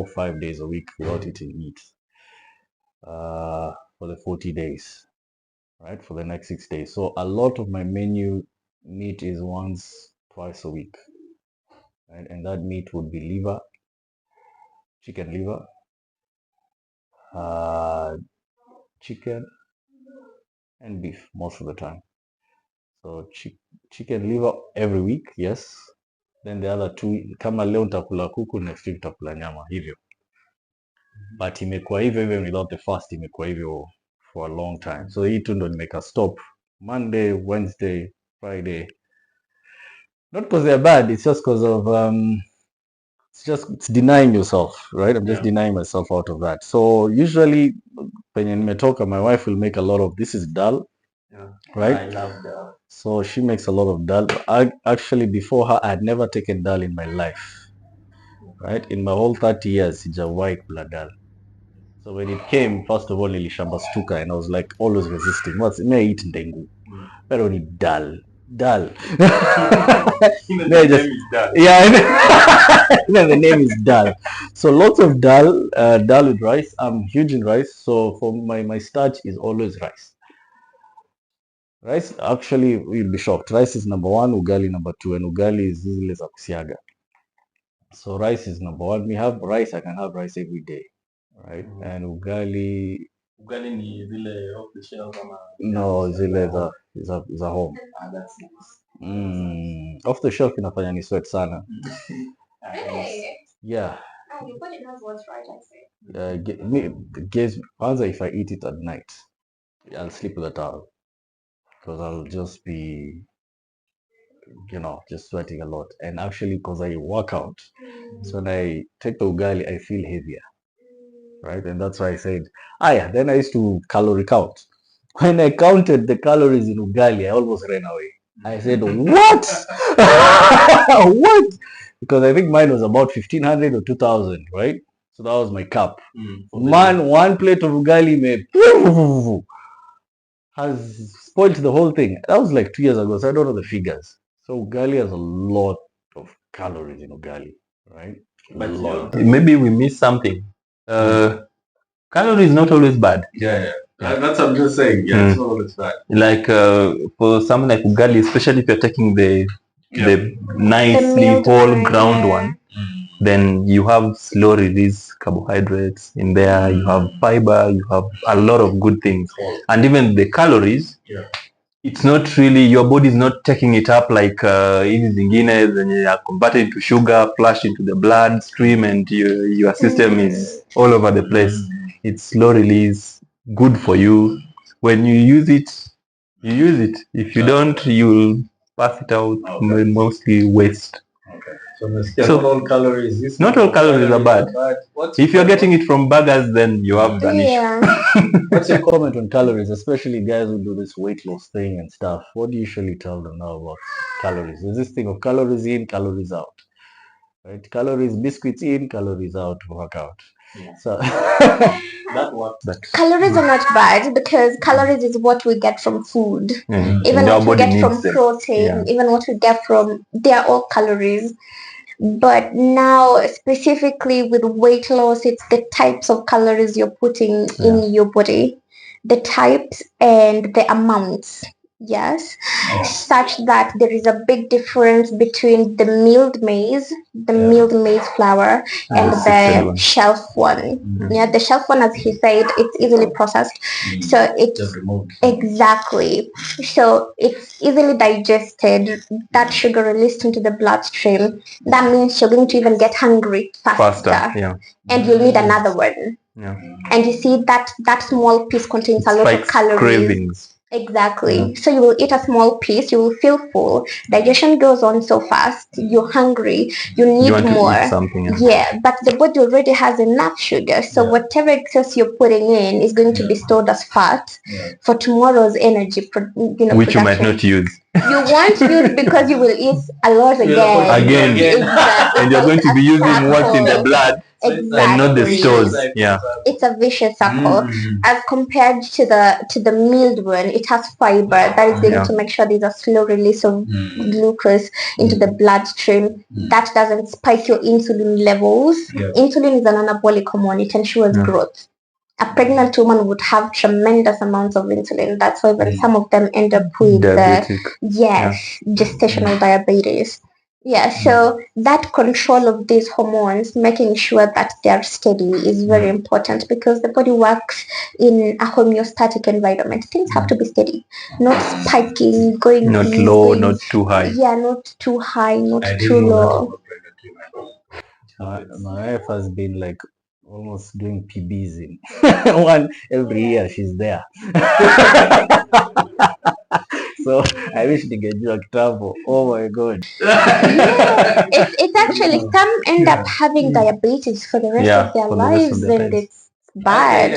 Speaker 1: 5 days a week without eating meat. For the 40 days, right? For the next 6 days. So a lot of my menu meat is once, twice a week. Right? And that meat would be liver, chicken liver, chicken, and beef most of the time. So chicken liver every week, yes. Then the other two, kama leo nitakula kuku, next week nitakula nyama, hivyo. But imekuwa hivyo even without the fast, imekuwa hivyo for a long time. So hii tu ndo nimeka stop Monday, Wednesday, Friday. Not because they're bad, it's just because of it's denying yourself, right? I'm just denying myself out of that. So usually penye nimetoka, my wife will make a lot of, this is dal. Right?
Speaker 4: I love that.
Speaker 1: So she makes a lot of dal. Actually, before her, I had never taken dal in my life. Right? In my whole 30 years, sijawahi kula dal. So when it came, first of all, nilishamba stuka, and I was like always resisting. What's may I eat ndengu? But only dal. Dal.
Speaker 4: Even the name is dal.
Speaker 1: Yeah, even the name is dal. So lots of dal, dal with rice. I'm huge in rice. So for my starch is always rice. Rice, actually, you'll be shocked. Rice is number one, ugali number two, and ugali is zile za kusiaga. So rice is number one. We have rice, I can have rice every day, right? And ugali
Speaker 4: ni zile off the shelf ama?
Speaker 1: No, zile za home.
Speaker 4: That's nice.
Speaker 1: Off the shelf inafanya ni sweat sana. Yeah.
Speaker 3: But it knows what's right, I say.
Speaker 1: Kwanza if I eat it at night, I'll sleep with a towel. Because I'll just be, just sweating a lot. And actually, because I work out, so when I take the ugali, I feel heavier, right? And that's why I said, then I used to calorie count. When I counted the calories in ugali, I almost ran away. I said, what? What? Because I think mine was about 1,500 or 2,000, right? So that was my cup. Man, one plate of ugali has spoiled the whole thing. That was like 2 years ago, so I don't know the figures. So ugali has a lot of calories in ugali, right?
Speaker 5: But maybe we miss something. Calories not always bad.
Speaker 1: Yeah. That's what I'm just saying. Yeah, it's not always bad.
Speaker 5: Like for something like ugali, especially if you're taking the nicely whole ground one, then you have slow release carbohydrates in there. You have fiber. You have a lot of good things, and even the calories. It's not really, your body is not taking it up like hizi zingine zenye are converted into sugar, flushed into the blood stream, and your system is all over the place. It's slow release, good for you. When you use it, you use it. If you don't, you'll pass it out, mostly waste.
Speaker 1: So not all calories.
Speaker 5: Not all calories are bad. If you're getting it from burgers, then you have an issue.
Speaker 1: What's your comment on calories, especially guys who do this weight loss thing and stuff? What do you usually tell them now about calories? There's this thing of calories in, calories out. Right? Calories, biscuits in, calories out, workout. So that works.
Speaker 3: Calories are not bad because calories is what we get from food. Even what we get from protein, even what we get from, they are all calories. But now specifically with weight loss, it's the types of calories you're putting in your body, the types and the amounts. Yes, such that there is a big difference between the milled maize, milled maize flour, and the shelf one. Yeah, the shelf one, as he said, it's easily processed, so it's exactly. So it's easily digested. That sugar released into the bloodstream. That means you're going to even get hungry faster. And you'll need another one. And you see that small piece contains a lot of calories.
Speaker 5: Cravings.
Speaker 3: Exactly. So you will eat a small piece, you will feel full, digestion goes on so fast, you're hungry, you need more.
Speaker 5: To eat something else.
Speaker 3: Yeah, but the body already has enough sugar, so whatever excess you're putting in is going to be stored as fat for tomorrow's energy,
Speaker 5: which you might not use.
Speaker 3: You won't use because you will eat a lot again. Exactly.
Speaker 5: And you're going to be using what's in the blood.
Speaker 3: Exactly.
Speaker 5: And not the stores.
Speaker 3: It's a vicious circle. As compared to the milled one, it has fiber that is going to make sure there's a slow release of glucose into the bloodstream. That doesn't spike your insulin levels. Insulin is an anabolic hormone. It ensures growth. A pregnant woman would have tremendous amounts of insulin. That's why when some of them end up with gestational diabetes. So that control of these hormones, making sure that they're steady, is very important because the body works in a homeostatic environment. Things have to be steady, not spiking, going
Speaker 5: not low, not too high.
Speaker 3: Not too high, not too low.
Speaker 1: My wife has been like almost doing PBs in one every year. She's there. So I wish ningejua kitambo. Oh my god.
Speaker 3: It's actually, some end up having diabetes for the rest of their lives, and it's bad.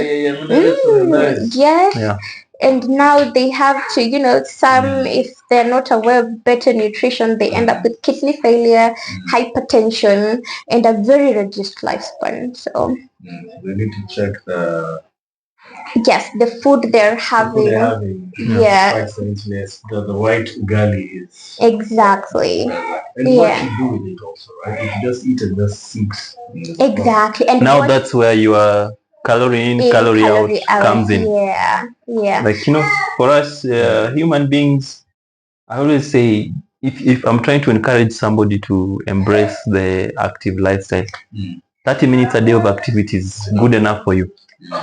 Speaker 3: And now they have to, some, if they're not aware of better nutrition, they end up with kidney failure, hypertension, and a very reduced lifespan. So
Speaker 1: we need to check the
Speaker 3: food they're having.
Speaker 1: The white ugali is
Speaker 3: exactly.
Speaker 1: And what you do with it also, right? If you just eat and just sit.
Speaker 3: Exactly. And
Speaker 5: now that's where your calorie in, calorie out comes in.
Speaker 3: Like,
Speaker 5: for us human beings, I always say, if I'm trying to encourage somebody to embrace the active lifestyle, 30 minutes a day of activity is good enough for you.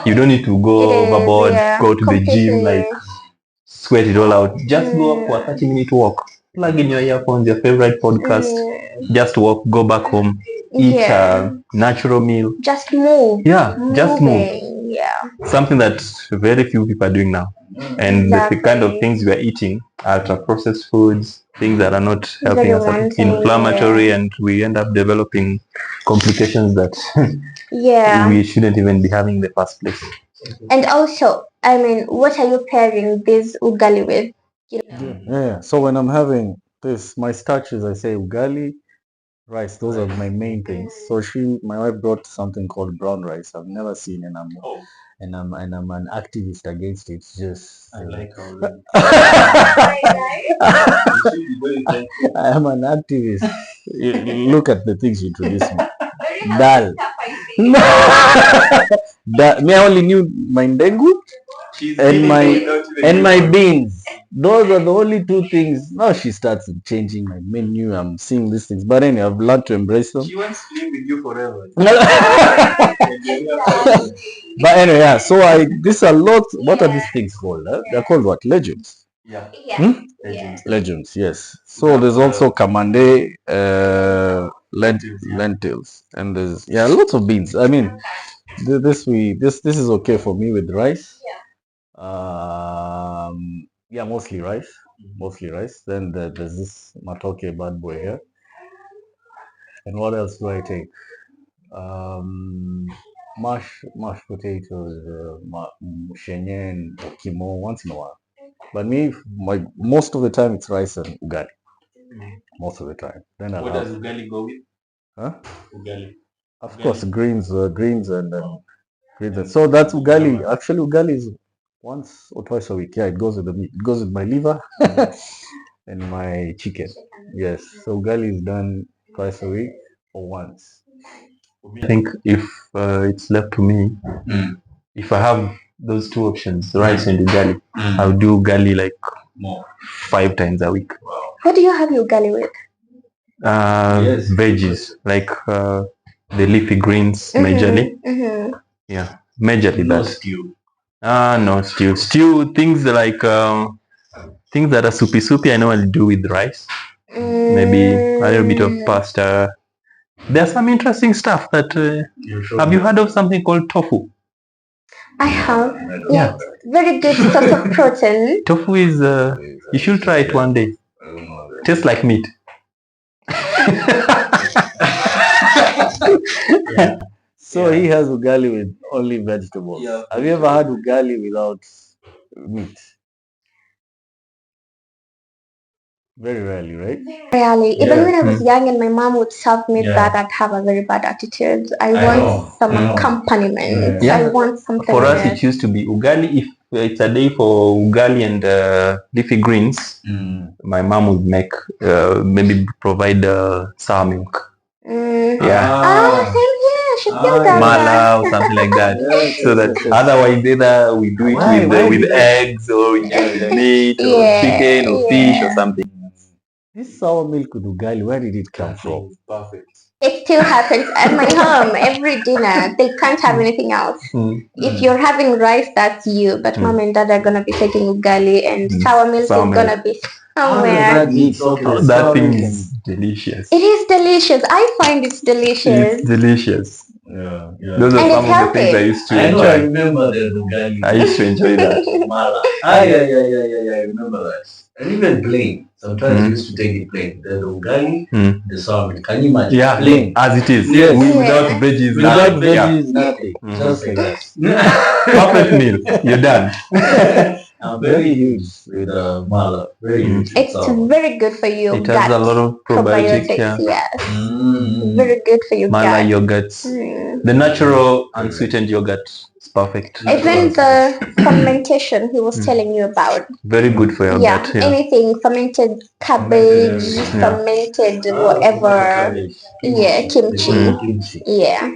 Speaker 5: You don't need to go overboard, go to the gym, like sweat it all out. Just go up for a 30-minute walk. Plug in your earphones, your favorite podcast. Just walk, go back home, eat a natural meal.
Speaker 3: Just move.
Speaker 5: Just move. Something that very few people are doing now. And the kind of things we are eating, ultra-processed foods, things that are not helping us, inflammatory, and we end up developing complications that we shouldn't even be having in the first place.
Speaker 3: And also, I mean, what are you pairing this ugali with?
Speaker 1: So when I'm having this, my starches, I say ugali, rice. Those are my main things. So my wife brought something called brown rice. I've never seen, and I'm an activist against it. Just I like how I am an activist. Look at the things you introduced me. Dal. Me, I only knew my ndengu, and my beans. Those are the only two things. Now she starts changing my menu. I'm seeing these things, but anyway, I've learned to embrace them.
Speaker 4: She wants to live with you forever.
Speaker 1: But anyway, yeah. So these are lots. What are these things called? They're called what? Legumes.
Speaker 4: Yeah.
Speaker 1: Legumes. Yes. So there's also kamande, lentils, and there's lots of beans. I mean, this is okay for me with rice. Mostly rice. Mostly rice. Then there's this matoke bad boy here. And what else do I take? Mashed potatoes, shenye and kimo once in a while. But me, most of the time it's rice and ugali. Most of the time. Then
Speaker 4: what does ugali go with?
Speaker 1: Huh?
Speaker 4: Ugali.
Speaker 1: Of course, greens and greens. So that's ugali. Actually, ugali is once or twice a week. Yeah, it goes with the meat. It goes with my liver and my chicken. Yes. So ugali is done twice a week or once.
Speaker 5: I think if it's left to me, if I have those two options, rice and ugali, I'll do ugali like 5 times a week.
Speaker 3: What do you have your ugali with?
Speaker 5: Veggies, like the leafy greens, majorly. Yeah, majorly
Speaker 4: No
Speaker 5: that.
Speaker 4: stew.
Speaker 5: No stew. Stew, things like things that are soupy. I know I'll do with rice. Maybe a little bit of pasta. There's some interesting stuff that. Have you heard of something called tofu?
Speaker 3: I have.
Speaker 5: Yeah.
Speaker 3: Very good source of protein.
Speaker 5: Tofu is. You should try it one day. Tastes like meat.
Speaker 1: So he has ugali with only vegetables.
Speaker 4: Yeah.
Speaker 1: Have you ever had ugali without meat? Very rarely, right?
Speaker 3: Really, even
Speaker 1: Yeah.
Speaker 3: when I was young and my mom would serve me that, I'd have a very bad attitude. I want some accompaniment.
Speaker 5: Yeah.
Speaker 3: I want something.
Speaker 5: For us,
Speaker 3: else.
Speaker 5: it used to be ugali. If it's a day for ugali and leafy greens, my mom would make maybe provide sour milk. Yeah.
Speaker 3: Same here. She still does
Speaker 5: Mala
Speaker 3: that.
Speaker 5: or something like that. So that otherwise either we do it with eggs or we do it with meat or chicken or fish or something.
Speaker 1: This sour milk with ugali, where did it come from?
Speaker 4: Perfect.
Speaker 3: It still happens at my home every dinner. They can't have anything else. If you're having rice, that's you. But mom and dad are gonna be taking ugali, and sour milk is gonna be somewhere.
Speaker 5: That thing is delicious.
Speaker 3: It is delicious. I find it's delicious.
Speaker 5: It's delicious.
Speaker 1: Yeah.
Speaker 5: Those are
Speaker 3: And
Speaker 5: some
Speaker 3: it's
Speaker 5: of the things I used to
Speaker 1: I
Speaker 5: enjoy.
Speaker 1: remember the ugali.
Speaker 5: I used to enjoy that.
Speaker 4: Mala.
Speaker 1: Yeah, I remember that. And even plain. Sometimes we used to take it plain. The ugali, the sour milk. Can you imagine?
Speaker 5: Yeah,
Speaker 1: Plain.
Speaker 5: as it is.
Speaker 1: Yes.
Speaker 5: Without veggies.
Speaker 1: Without
Speaker 5: nothing. Yeah.
Speaker 1: veggies, nothing. Just like that.
Speaker 5: Perfect meal. You're done.
Speaker 1: I'm very huge with mala. Very huge.
Speaker 3: It's very good for your
Speaker 5: It has a lot of probiotics. Yeah.
Speaker 3: Yes. Very good for your
Speaker 5: Mala
Speaker 3: gut.
Speaker 5: yogurts. The natural unsweetened yogurt is perfect.
Speaker 3: Even the fermentation he was telling you about.
Speaker 5: Very good for your gut. Yeah.
Speaker 3: Anything fermented cabbage, fermented whatever. Yeah, kimchi. Yeah.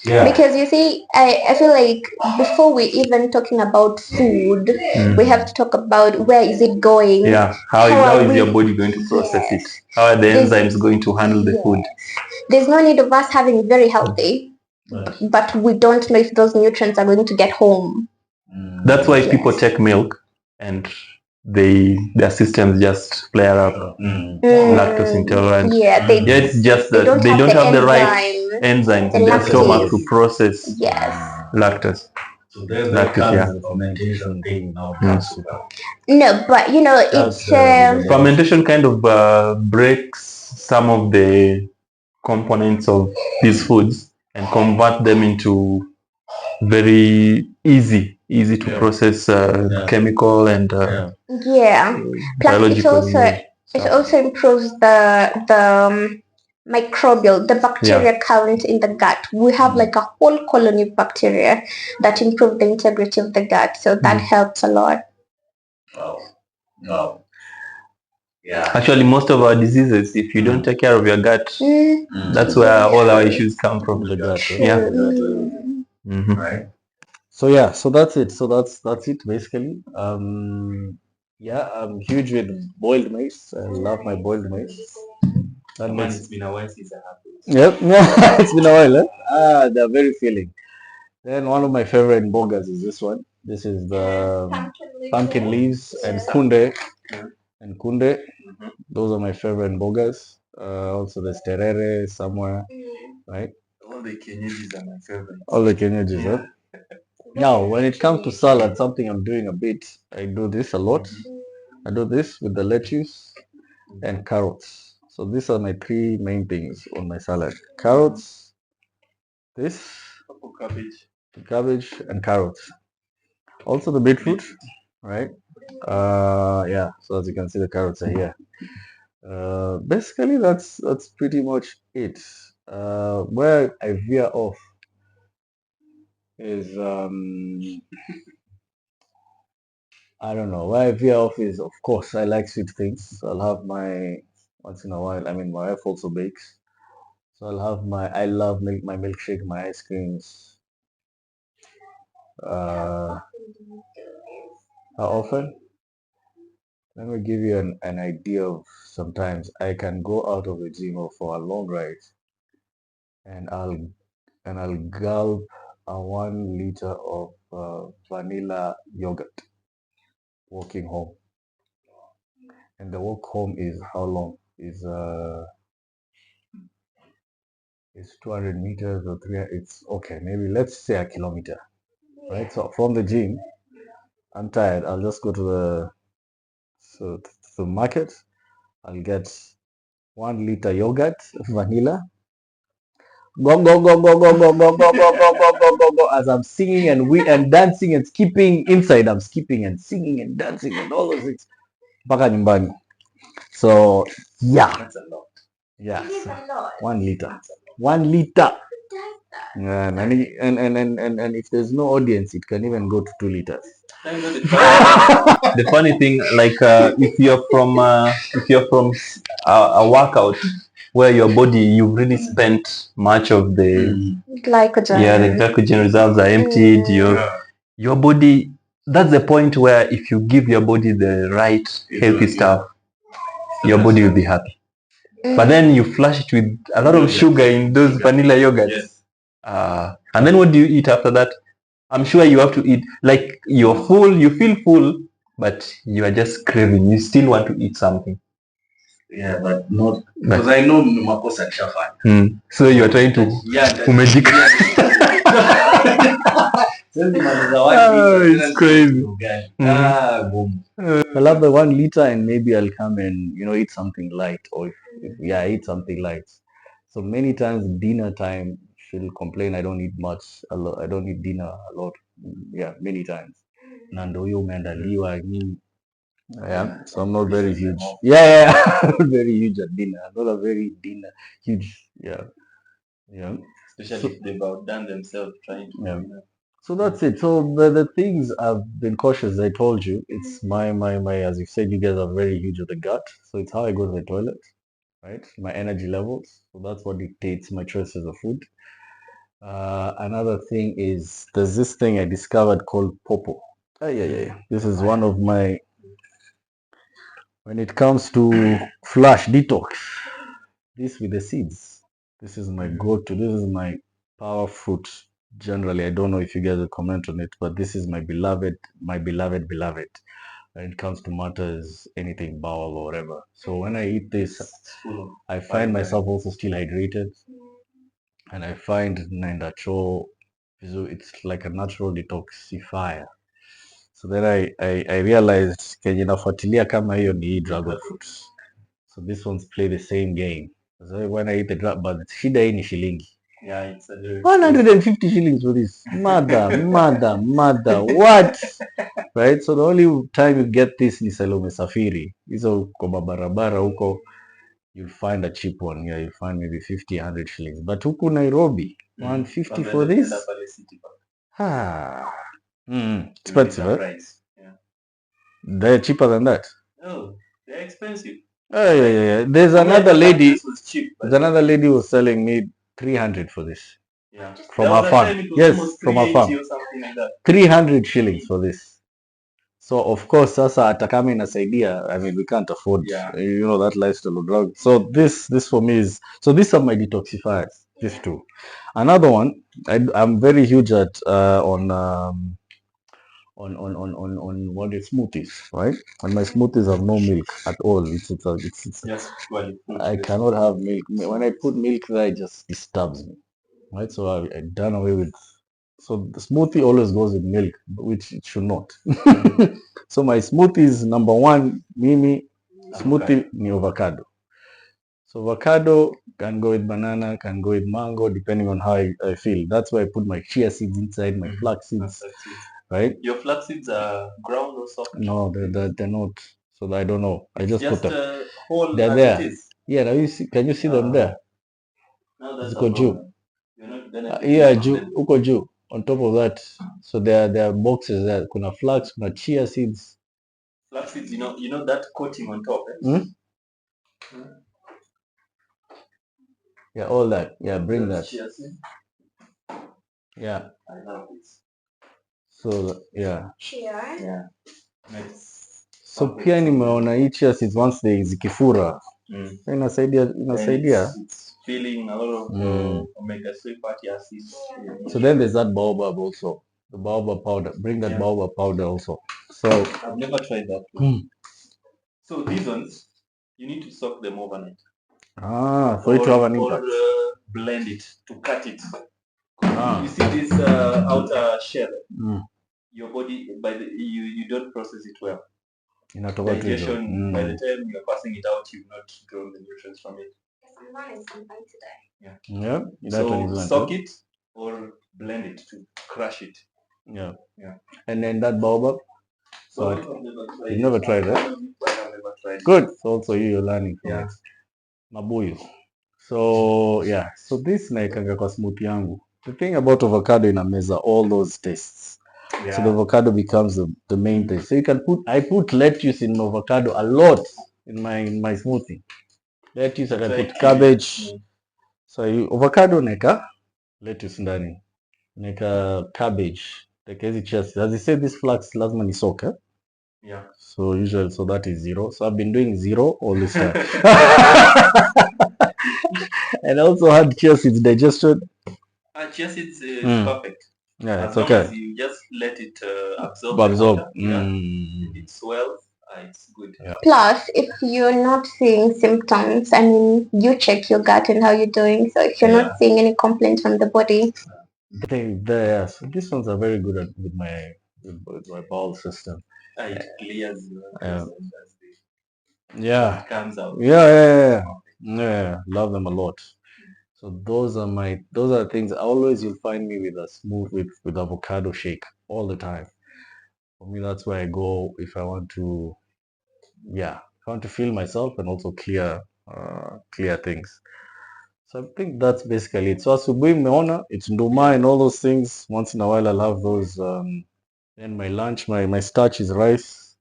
Speaker 3: Because you see, I feel like before we even talking about food, we have to talk about where is it going.
Speaker 5: Yeah. How is your body going to process it? How are the enzymes going to handle the food?
Speaker 3: There's no need of us having very healthy, but we don't know if those nutrients are going to get home.
Speaker 5: That's why people take milk and their systems just flare up. Lactose intolerant.
Speaker 3: Yeah,
Speaker 5: It's just that they don't have the right enzymes in their
Speaker 3: lactase.
Speaker 5: stomach to process lactose.
Speaker 1: So there
Speaker 5: Lactose,
Speaker 1: comes the fermentation thing now.
Speaker 3: No, but you know, it's
Speaker 5: Fermentation kind of breaks some of the components of these foods and convert them into very easy to process chemical and
Speaker 3: plus it
Speaker 5: biological.
Speaker 3: also improves the microbial, the bacteria count in the gut. We have like a whole colony of bacteria that improve the integrity of the gut, so that helps a lot.
Speaker 1: No. Yeah.
Speaker 5: Actually, most of our diseases, if you don't take care of your gut, that's where all our issues come from.
Speaker 1: The gut.
Speaker 5: Yeah.
Speaker 1: Right. So yeah, so that's it. So that's it basically. Yeah, I'm huge with boiled maize. I love my boiled maize. That
Speaker 4: Man,
Speaker 1: makes
Speaker 4: it's been a while since I had those.
Speaker 1: yep. It's been a while. Eh? They're very filling. Then one of my favorite burgers is this one. This is the pumpkin leaves and kunde. And kunde.
Speaker 4: Mhm.
Speaker 1: Those are my favorite burgers. Also there's terere somewhere, right?
Speaker 4: All the Kenyajis are my favorite.
Speaker 1: All the Kenyajis, huh? Now, when it comes to salad, something I'm doing a bit, I do this a lot. I do this with the lettuce and carrots. So these are my three main things on my salad. Carrots, this,
Speaker 4: Purple cabbage.
Speaker 1: cabbage and carrots. Also the beetroot, right? Yeah, so as you can see the carrots are here. Basically that's pretty much it. Where I veer off is I don't know. Where I veer off is, of course, I like sweet things. So I'll have my once in a while. I mean, my wife also bakes, so I'll have my. I love my milkshake, my ice creams. How often? Let me give you an idea of sometimes I can go out of the gym or for a long ride, and I'll gulp a 1 liter of vanilla yogurt walking home, and the walk home is how long? Is 200 meters or 300, it's okay, maybe let's say a kilometer, right? So from the gym, I'm tired, I'll just go to the market. I'll get 1 liter yogurt, vanilla, go go go go go go go go go go go go go go as I'm singing and dancing and skipping inside. I'm skipping and singing and dancing and all those things mpaka nyumbani. So yeah,
Speaker 4: That's a lot.
Speaker 1: yeah, so 1 liter, 1 liter. Yeah, and if there's no audience, it can even go to 2 liters.
Speaker 5: The funny thing, like if you're from a workout where your body, you've really spent much of the
Speaker 3: Glycogen.
Speaker 5: the glycogen reserves are emptied. Your body. That's the point where if you give your body the right healthy stuff, your body will be happy. But then you flush it with a lot of sugar in those vanilla yogurts.
Speaker 4: Yes.
Speaker 5: And then what do you eat after that? I'm sure you have to eat, like you're full, you feel full, but you are just craving. You still want to eat something.
Speaker 4: Yeah, but not because I know makosa nishafanya.
Speaker 5: So you are trying to umejika. It's crazy.
Speaker 1: I'll have the 1 liter and maybe I'll come and eat something light, or if eat something light. So many times dinner time she'll complain I don't eat much a lot. I don't eat dinner a lot. Yeah, many times. Na ndo huyo umeandaliwa nini. Yeah, so I'm not very huge. Yeah, I'm not very huge at dinner. I'm not a very dinner huge. Yeah.
Speaker 4: Especially if they've outdone themselves trying to.
Speaker 1: Yeah. So that's it. So the things I've been cautious. I told you, it's my as you said, you guys are very huge at the gut. So it's how I go to the toilet, right? My energy levels. So that's what dictates my choices of food. Another thing is there's this thing I discovered called popo. Yeah. This is one of my, when it comes to flush detox, this with the seeds. This is my go-to. This is my power fruit. Generally, I don't know if you guys will comment on it, but this is my beloved. When it comes to matters, anything bowel or whatever. So when I eat this, I find myself also still hydrated, and I find natural. So it's like a natural detoxifier. So then I realized kenye nafuatilia kama hiyo ni dragon fruits. So these ones play the same game. So when I eat the dragon, but shida hii ni shilingi.
Speaker 4: Yeah, it's a very
Speaker 1: 150 shillings for this. Mother, what? Right? So the only time you get this ni Salome Safiri. Hizo kwa mabarabara huko, you'll find a cheap one. Yeah, you'll find maybe 50, 100 shillings. But huku Nairobi, 150 for this? Expensive, right?
Speaker 4: Yeah.
Speaker 1: They're cheaper than that.
Speaker 4: Oh, they're expensive.
Speaker 1: Oh, yeah. There's another lady. There's another lady who was selling me 300 for this.
Speaker 4: Yeah.
Speaker 1: From our farm. Yes, from our farm. 300 shillings for this. So of course, sasa hata kama inasaidia, I mean, we can't afford, you know, that lifestyle of drugs. So this for me is, so these are my detoxifiers. These two. Another one, I'm very huge at on what is smoothies, right? And my smoothies have no milk at all. It's
Speaker 4: Yes, well,
Speaker 1: I cannot have milk. When I put milk there, it just disturbs me, right? So I done away with. So the smoothie always goes with milk, which it should not. So my smoothies, number one, mimi smoothie ni avocado. So avocado can go with banana, can go with mango, depending on how I feel. That's why I put my chia seeds inside, my flax seeds, right?
Speaker 4: Your flax seeds are ground or soft?
Speaker 1: No, they're not. So I don't know. I just put them.
Speaker 4: Whole
Speaker 1: They're there. Yeah, now you see, can you see them there?
Speaker 4: No, that's
Speaker 1: Ziko juu.
Speaker 4: You're not benefiting
Speaker 1: Yeah,
Speaker 4: from
Speaker 1: juu,
Speaker 4: them.
Speaker 1: uko juu. On top of that, so there are boxes there. Kuna flax, kuna chia seeds.
Speaker 4: Flax seeds, you know that coating on top.
Speaker 1: Yeah, all that. Yeah, bring that.
Speaker 4: Chia seeds.
Speaker 1: Yeah.
Speaker 4: I love this.
Speaker 1: So yeah.
Speaker 3: Chia.
Speaker 4: Yeah. Nice.
Speaker 1: So pia nimeona hii chia seeds once they zikifura. Inasaidia.
Speaker 4: It's feeling a lot of omega-3 fatty acids.
Speaker 1: So then there's that baobab also. The baobab powder. Bring that baobab powder also. So
Speaker 4: I've never tried that one. So these ones, you need to soak them overnight.
Speaker 1: For it to have an impact.
Speaker 4: Or blend it to cut it. You see this outer shell. Your body you don't process it well. Digestion, by the time you're passing it out, you've not drawn the nutrients from it.
Speaker 1: Yeah.
Speaker 4: So soak it or blend it to crush it.
Speaker 1: Yeah. And then that baobab. So you've never tried that?
Speaker 4: I have never tried it.
Speaker 1: Good. So also you're learning from it. Mabuyu. So yeah. So this naikanga kwa smoothie yangu. The thing about avocado inameza all those tastes. So the avocado becomes the main taste. So you can I put lettuce in avocado a lot in my smoothie. Lettuce, I can put cabbage. So avocado neka lettuce ndani. Neka cabbage. Like hizi cheese. As I said, this flax lazima ni soak, eh?
Speaker 4: Yeah.
Speaker 1: So usually, so that is 0. So I've been doing 0 all this time. And I also had chia seeds digestion.
Speaker 4: Chia seeds is perfect.
Speaker 1: Yeah, it's
Speaker 4: as long
Speaker 1: okay.
Speaker 4: As you just let it absorb. It swells. It's good.
Speaker 1: Yeah.
Speaker 3: Plus, if you're not seeing symptoms, I mean, you check your gut and how you're doing. So if you're not seeing any complaints from the body,
Speaker 1: So these ones are very good with my bowel system.
Speaker 4: It clears.
Speaker 1: Yeah.
Speaker 4: It comes out.
Speaker 1: Yeah. Love them a lot. So those are things. Always you'll find me with a smooth with avocado shake all the time. For me, that's where I go if I want to. Yeah, I want to feel myself and also clear things. So I think that's basically it. So asubuhi meona, it's nduma and all those things. Once in a while I'll have those. Then my lunch, my starch is rice.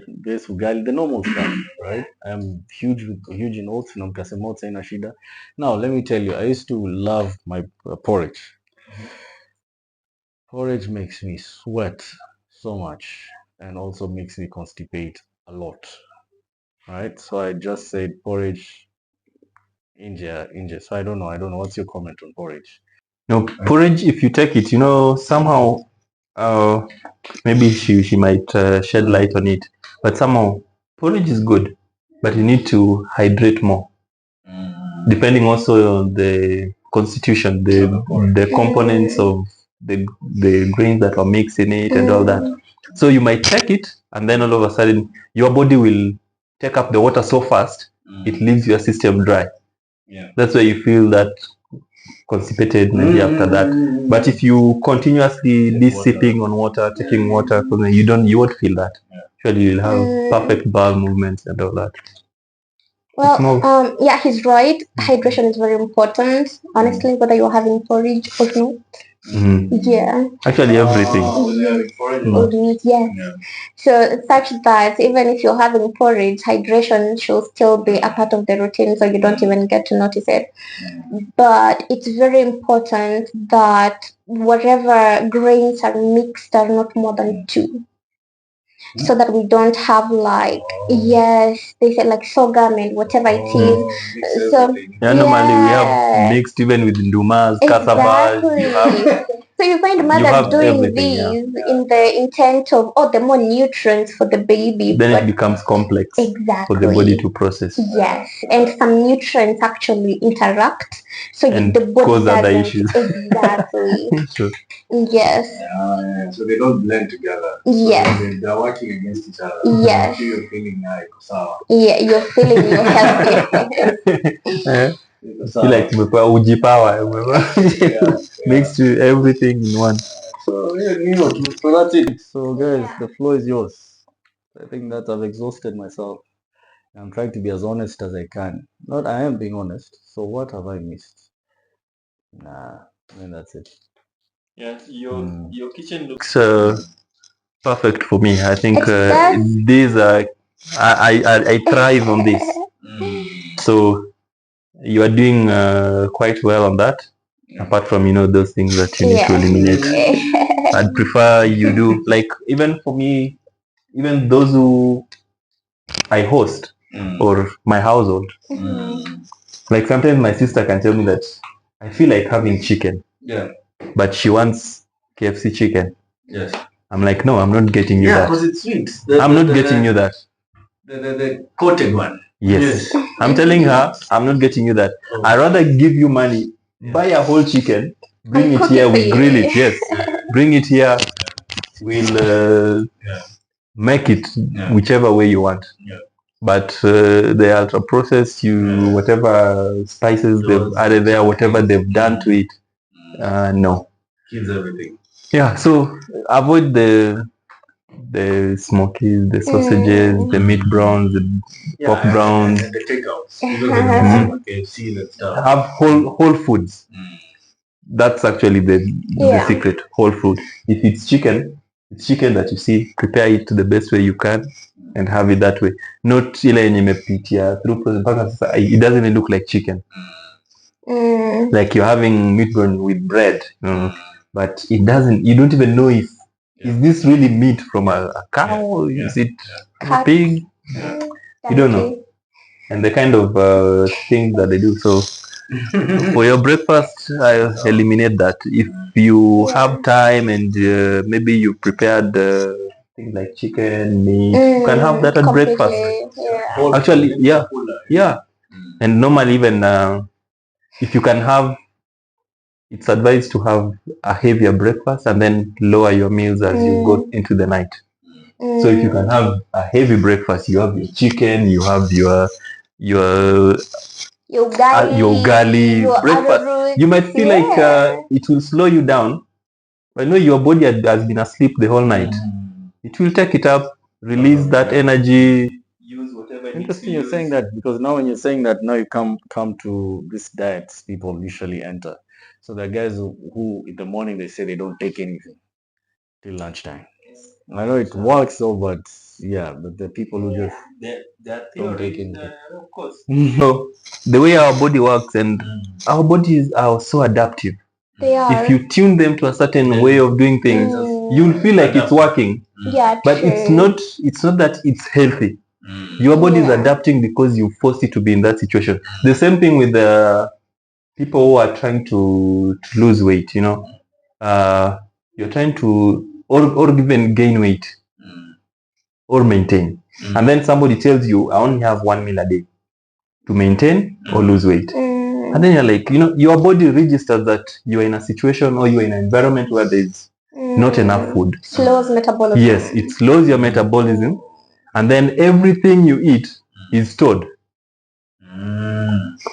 Speaker 1: This ugali, the normal stuff, right? I'm huge in oats, na mkasema oats haina shida. Now let me tell you, I used to love my porridge. Porridge makes me sweat so much and also makes me constipate a lot. Right? So I just said porridge inje. So I don't know. What's your comment on porridge?
Speaker 5: No, porridge, if you take it, somehow maybe she might shed light on it, but somehow porridge is good, but you need to hydrate more, depending also on the constitution, the components of the grains that are mixed in it and all that. So you might take it and then all of a sudden your body will take up the water so fast it leaves your system dry. That's why you feel that constipated maybe after that. But if you continuously be sipping on water, taking water, you won't feel that. Actually, you'll have perfect bowel movements and all that.
Speaker 3: Yeah, he's right. Hydration is very important. Honestly, whether you're having porridge or not. Yeah.
Speaker 5: Actually, everything.
Speaker 3: Yes. So such that even if you're having porridge, hydration should still be a part of the routine, so you don't even get to notice it. But it's very important that whatever grains are mixed are not more than 2. So that we don't have like yes, they said like sorghum and whatever it is. So
Speaker 5: normally we have mixed even with ndumas, cassava.
Speaker 3: So you find mothers doing these in the intent of the more nutrients for the baby.
Speaker 5: Then it becomes complex for the body to process.
Speaker 3: Yes, and some nutrients actually interact, so
Speaker 5: And
Speaker 3: the body
Speaker 5: cause other
Speaker 3: doesn't
Speaker 5: issues.
Speaker 3: exactly.
Speaker 5: True.
Speaker 3: Yes.
Speaker 1: So they don't blend together.
Speaker 3: Yes.
Speaker 1: So they're working against each other.
Speaker 3: Yes.
Speaker 1: So you're feeling like sour.
Speaker 3: Yeah, you're feeling you're healthy.
Speaker 5: Feel like uji power, mixed to everything in one.
Speaker 1: So that's it. So guys, the floor is yours. I think that I've exhausted myself. I'm trying to be as honest as I can. Not I am being honest. So what have I missed? Nah, I mean that's it.
Speaker 4: Yeah, your kitchen looks
Speaker 5: perfect for me. I think these are I thrive on this. So you are doing quite well on that. Apart from those things that you need to eliminate, I'd prefer you do like even for me, even those who I host or my household. Like sometimes my sister can tell me that I feel like having chicken.
Speaker 1: Yeah.
Speaker 5: But she wants KFC chicken.
Speaker 1: Yes.
Speaker 5: I'm like, no, I'm not getting you that.
Speaker 1: Yeah, because it's sweet.
Speaker 5: I'm not getting you that.
Speaker 1: The coated one.
Speaker 5: Yes. I'm telling her, I'm not getting you that. I'd rather give you money, buy a whole chicken, bring it here, we grill it. Yes. Bring it here. We'll make it whichever way you want.
Speaker 1: Yeah.
Speaker 5: But the ultra processed, whatever spices they've added there, whatever they've done to it, no.
Speaker 1: Kills everything.
Speaker 5: Yeah, so avoid the smokies, the sausages, the meat browns, the pork browns.
Speaker 1: And the takeouts. KFC and stuff.
Speaker 5: Have whole foods. That's actually the secret, whole food. If it's chicken that you see, prepare it the best way you can and have it that way. Not ile yenye imepitia through process. It doesn't even look like chicken. Like you're having meat bone with bread. But it doesn't, you don't even know if is this really meat from a cow? Is it a pig? You don't know. And the kind of things that they do. So for your breakfast, I eliminate that. If you have time and maybe you prepared things like chicken, meat, you can have that at breakfast. Actually, yeah. And normally even if you can have, it's advised to have a heavier breakfast and then lower your meals as you go into the night. So if you can have a heavy breakfast, you have your chicken, you have your ugali breakfast. You might feel like it will slow you down. I know your body has been asleep the whole night. It will take it up, release that energy.
Speaker 4: Use whatever.
Speaker 1: Interesting you're saying that, because now when you're saying that, now you come to this diets people usually enter. So there are guys who in the morning they say they don't take anything till lunchtime. I know it works though, but but the people who just don't take anything.
Speaker 4: Of course.
Speaker 5: So the way our body works, and our bodies are so adaptive.
Speaker 3: They are.
Speaker 5: If you tune them to a certain way of doing things, you'll feel like it's working.
Speaker 3: Yeah,
Speaker 5: but it's not that it's healthy. Your body is adapting because you force it to be in that situation. The same thing with the people who are trying to lose weight, you're trying to or even gain weight or maintain. And then somebody tells you, I only have 1 meal a day to maintain or lose weight. And then you're like, your body registers that you're in a situation or you're in an environment where there's not enough food.
Speaker 3: Slows metabolism.
Speaker 5: Yes, it slows your metabolism. And then everything you eat is stored.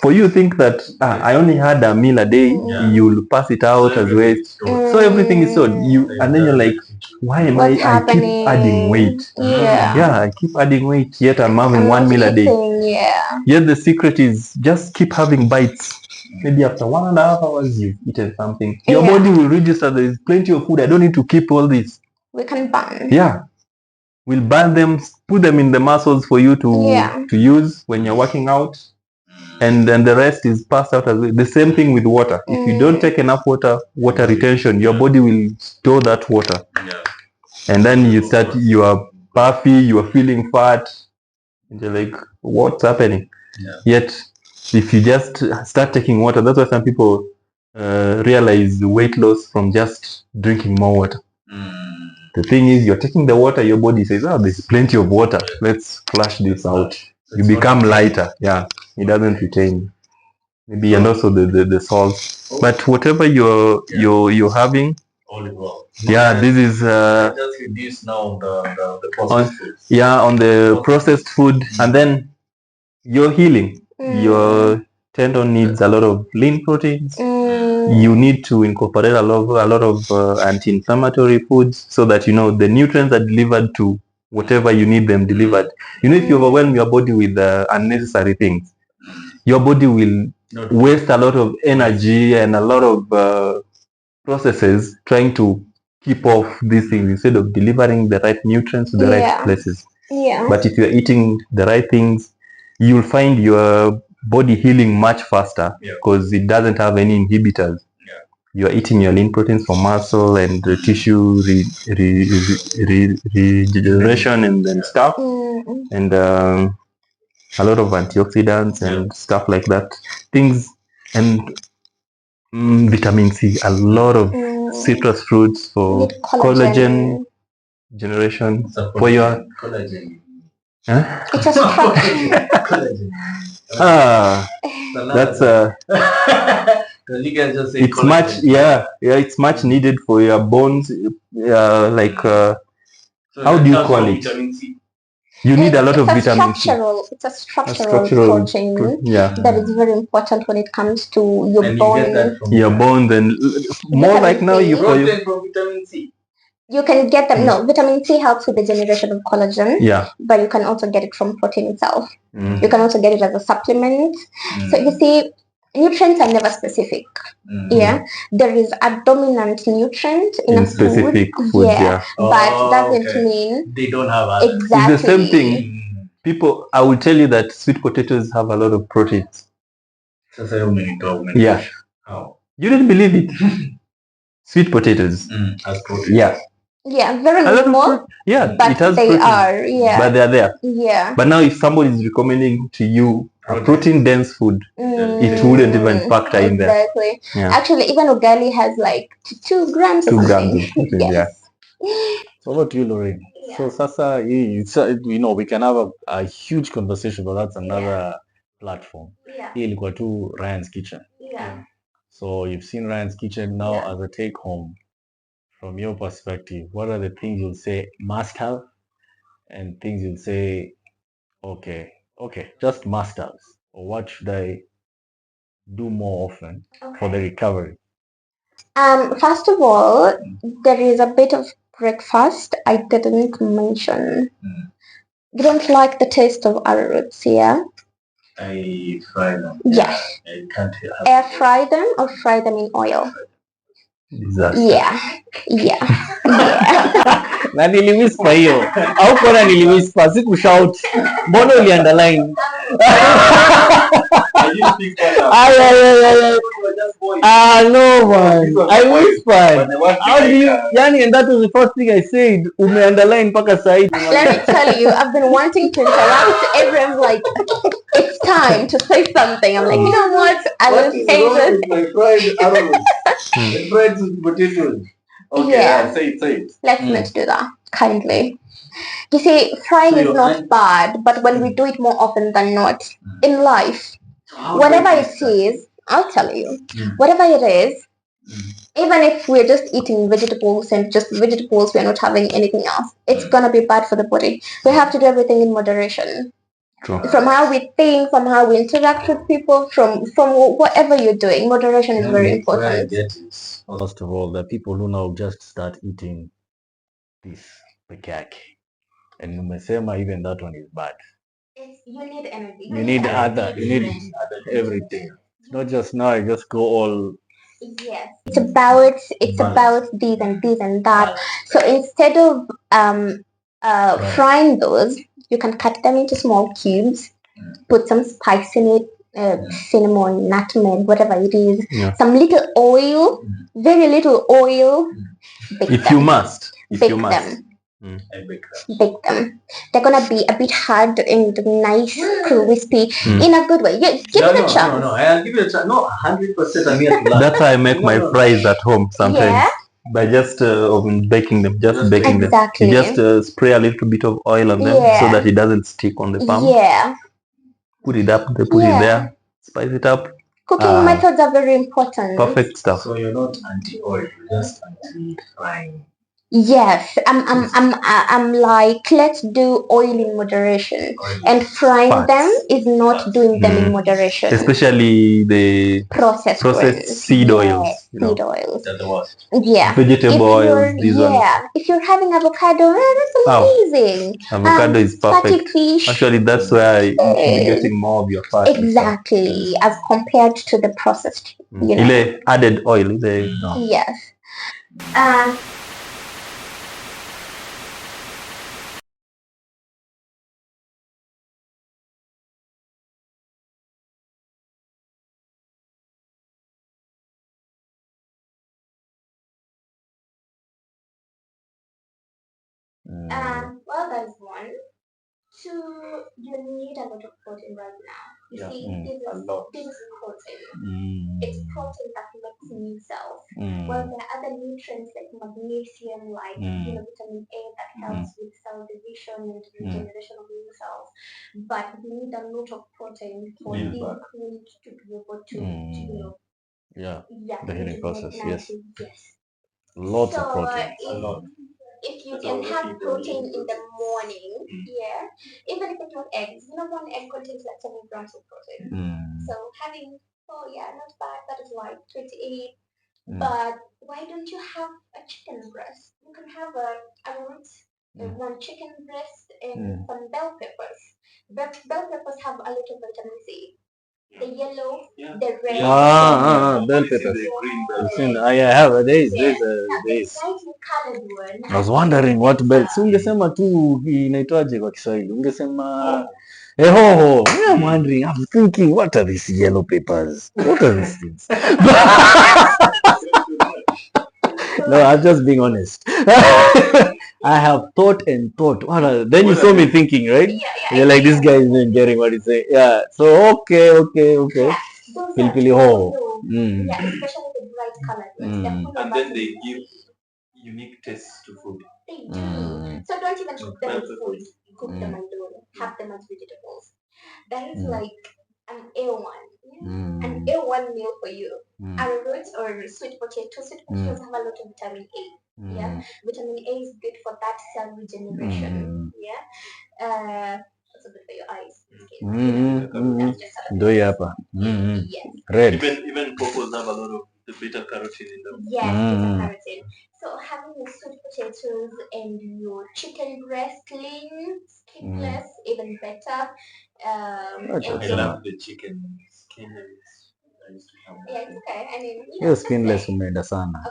Speaker 5: For you think that I only had a meal a day, you'll pass it out as waste. So everything is stored. And then you're like, why am I keep adding weight? I keep adding weight, yet I'm having 1 meal a day. Yet the secret is just keep having bites. maybe after 1.5 hours you've eaten something, your body will register there is plenty of food. I don't need to keep all this.
Speaker 3: We can burn.
Speaker 5: Yeah. We'll burn them, put them in the muscles for you to use when you're working out. And then the rest is passed out as well. The same thing with water. If you don't take enough water retention, your body will store that water. And then you are puffy, you are feeling fat. And you're like, what's happening? Yet, if you just start taking water, that's why some people realize the weight loss from just drinking more water. The thing is, you're taking the water, your body says, oh, there's plenty of water. Let's flush this out. You become lighter. Yeah, it doesn't retain. Maybe, and also the salt. But whatever you're having, this is
Speaker 1: just reduce now the processed foods.
Speaker 5: On the processed food, and then you're healing. Your tendon needs a lot of lean proteins. You need to incorporate a lot of anti-inflammatory foods so that the nutrients are delivered to whatever you need them delivered. If you overwhelm your body with unnecessary things, your body will waste a lot of energy and a lot of processes trying to keep off these things instead of delivering the right nutrients to the right places. But if you're eating the right things, you'll find your body healing much faster because it doesn't have any inhibitors. You're eating your lean proteins for muscle and tissue regeneration and stuff, and a lot of antioxidants and stuff like that. Things and vitamin C, a lot of citrus fruits for collagen generation. For your
Speaker 1: collagen.
Speaker 3: It's a structure.
Speaker 1: Collagen.
Speaker 5: That's
Speaker 1: you can just say
Speaker 5: it's
Speaker 1: collagen.
Speaker 5: much it's much needed for your bones. How do you call it?
Speaker 1: Vitamin C.
Speaker 5: You need a lot of vitamin C.
Speaker 3: It's a structural protein that is very important when it comes to your bones.
Speaker 5: Your bones and more
Speaker 3: Vitamin
Speaker 5: like now
Speaker 3: C.
Speaker 5: you
Speaker 1: From vitamin C.
Speaker 3: You can get them. No, vitamin C helps with the generation of collagen. But you can also get it from protein itself. You can also get it as a supplement. So you see, nutrients are never specific. There is a dominant nutrient in a
Speaker 5: specific food.
Speaker 3: But doesn't mean
Speaker 1: they don't have others.
Speaker 3: Exactly.
Speaker 5: It's the same thing. People, I will tell you that sweet potatoes have a lot of proteins.
Speaker 1: Yeah.
Speaker 5: How? You didn't believe it. Sweet potatoes.
Speaker 1: As protein.
Speaker 3: Very small. But
Speaker 5: it has
Speaker 3: they
Speaker 5: protein,
Speaker 3: are.
Speaker 5: But they're there. But now if somebody is recommending to you a protein-dense food, it wouldn't even factor in there.
Speaker 3: Exactly. Actually, even ugali has like 2 grams.
Speaker 5: 2 grams of protein.
Speaker 1: So over to you, Loureen. So Sasa, we can have a huge conversation, but that's another platform. Hii ilikuwa tu Ryan's Kitchen. So you've seen Ryan's Kitchen. Now as a take home, from your perspective, what are the things you'll say must have and things you'll say, okay, just must haves, or what should I do more often for the recovery?
Speaker 3: First of all, there is a bit of breakfast I didn't mention. You don't like the taste of arrowroots,
Speaker 1: I fry them.
Speaker 3: Yes.
Speaker 1: I can't
Speaker 3: Air fry them or fry them in oil?
Speaker 1: Na niliwhisper hiyo au kona niliwhisper sikushout, mbona uliunderline? No man, I whispered. How do you, and that was the first thing I said. Underline mpaka saidi.
Speaker 3: Let me tell you, I've been wanting to interrupt. Everyone's like, it's time to say something. I'm like, you know what? I will say this.
Speaker 1: My fried arrows, fried potatoes. Okay, say it.
Speaker 3: Let's not do that, kindly. You see, frying is not bad, but when we do it more often than not in life, whatever it is, I'll tell you, whatever it is, even if we're just eating vegetables and just vegetables, we're not having anything else, it's gonna be bad for the body. We have to do everything in moderation.
Speaker 5: True.
Speaker 3: From how we think, from how we interact with people, from whatever you're doing, moderation is very important.
Speaker 1: First of all, the people who now just start eating this pekake, and umesema even that one is bad.
Speaker 3: You need energy.
Speaker 1: You need everything. Not just now, I just go all.
Speaker 3: Yes, it's about this and that. So instead of frying those, you can cut them into small cubes, put some spice in it, cinnamon, nutmeg, whatever it is, some little oil, very little oil.
Speaker 5: If you must.
Speaker 3: Bake them. Bake them. They're gonna be a bit hard and nice, crispy in a good way. Yeah, give it a chance.
Speaker 5: No, I'll give it a chance. No, 100% I'm here to learn. That's how I make my fries at home sometimes.
Speaker 3: Yeah.
Speaker 5: By just baking them, baking them.
Speaker 3: Exactly.
Speaker 5: You just spray a little bit of oil on them so that it doesn't stick on the palm.
Speaker 3: Yeah.
Speaker 5: Put it up, put it there, spice it up.
Speaker 3: Cooking methods are very important.
Speaker 5: Perfect stuff.
Speaker 4: So you're not anti-oil, you're just anti-frying.
Speaker 3: Yes, I'm like, let's do oil in moderation, and frying them is not doing them in moderation.
Speaker 5: Especially the processed seed oils.
Speaker 3: Seed oils.
Speaker 4: That's the worst.
Speaker 3: Yeah.
Speaker 5: Vegetable oils. These ones.
Speaker 3: If you're having avocado, that's amazing.
Speaker 5: Avocado is perfect.
Speaker 3: Fish.
Speaker 5: Actually, that's where you should be getting more of your fat.
Speaker 3: Exactly, as compared to the processed.
Speaker 5: Added oil.
Speaker 3: Yes. Well, that is one. Two, you need a lot of protein right now. You see, this is protein. It's protein that makes new cells. Well, there are other nutrients like magnesium, like vitamin A that helps with cell division and regeneration of new cells. But we need a lot of protein for this fluid to be able to
Speaker 1: the healing process. Yes.
Speaker 3: Yes.
Speaker 1: Lots of protein.
Speaker 3: If you can have protein in the morning, even if it's not eggs, one egg contains like 7 grams of protein. So having, not bad, that is like 28. But why don't you have a chicken breast? You can have one chicken breast and some bell peppers. But bell peppers have a lot of vitamin C. The yellow, the red.
Speaker 1: Bell peppers. I have days. I was wondering what bell. Si ungesema tu inaitwaje kwa Kiswahili? Ungesema hoho. I'm wondering, I'm thinking, what are these yellow peppers? What are these things? No, I'm just being honest. I have thought and thought. Then you saw me thinking, right? You're like, this guy isn't getting what he's saying. Yeah. So okay. Pilipili hoho.
Speaker 3: Yeah, especially the bright color.
Speaker 4: And then they give unique tastes to food.
Speaker 3: They do. So don't even cook them as food. Cook them and have them as vegetables. That is like an A1. An A1 meal for you. Arrowroot or sweet potato. Sweet potatoes have a lot of vitamin A. Yeah, vitamin A is good for that cell regeneration. Yeah, also good for your eyes.
Speaker 1: Red.
Speaker 4: Even purples have a lot of the beta carotene in them.
Speaker 3: Yes, beta carotene. So having your sweet potatoes and your chicken breast, lean, skinless, even better.
Speaker 4: I love the chicken skinless.
Speaker 3: Yeah, it's okay. I mean,
Speaker 1: Hiyo skinless umeenda sana.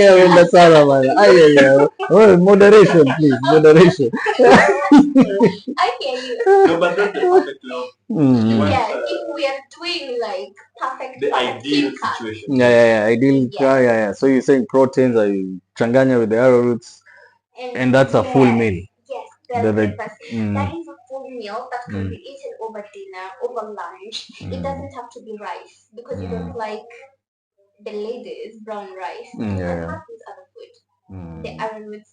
Speaker 1: Umeenda sana bana. Moderation, please. Moderation.
Speaker 3: I hear you.
Speaker 4: No, but not the perfect love.
Speaker 3: If we are doing like perfect,
Speaker 4: the ideal situation.
Speaker 1: Ideal. Yeah. So you're saying proteins are changanya with the arrowroots, and that's a full meal.
Speaker 3: Yes, that is a full meal that can be eaten over dinner, over lunch. It doesn't have to be rice because you don't like the ladies brown rice. You can have this other food. The arrowroots.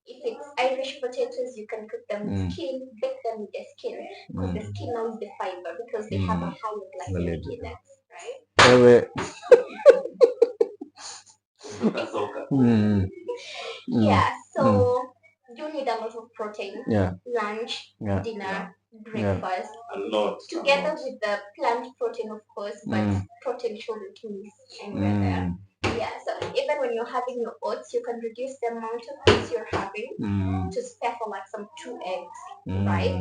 Speaker 3: If it's Irish potatoes, you can cook them with skin, bake them with the skin, because the skin now is the fiber because they have a higher glycemic index, right? So you need a lot of protein. Lunch, dinner, breakfast.
Speaker 4: A lot.
Speaker 3: Together with the plant protein, of course, but protein shouldn't miss anywhere there. Yeah, so even when you're having your oats, you can reduce the amount of oats you're having to spare for like some 2 eggs. right?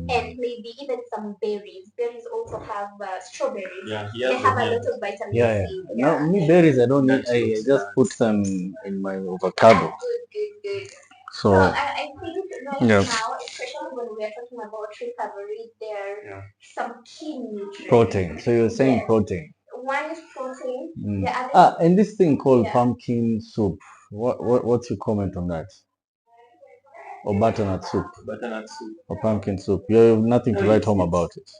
Speaker 3: And maybe even some berries. Berries also have strawberries. Yeah, they have a lot of vitamin C.
Speaker 1: No, me berries, I don't need. I just put them in my avocado.
Speaker 3: Good.
Speaker 1: So
Speaker 3: I think right now, especially when we are talking about recovery, there are some key nutrients.
Speaker 1: protein. So you're saying protein.
Speaker 3: One is protein. The other
Speaker 1: And this thing called pumpkin soup. What's your comment on that? Or butternut soup?
Speaker 4: Butternut soup.
Speaker 1: Or pumpkin soup? You have nothing to write home about it.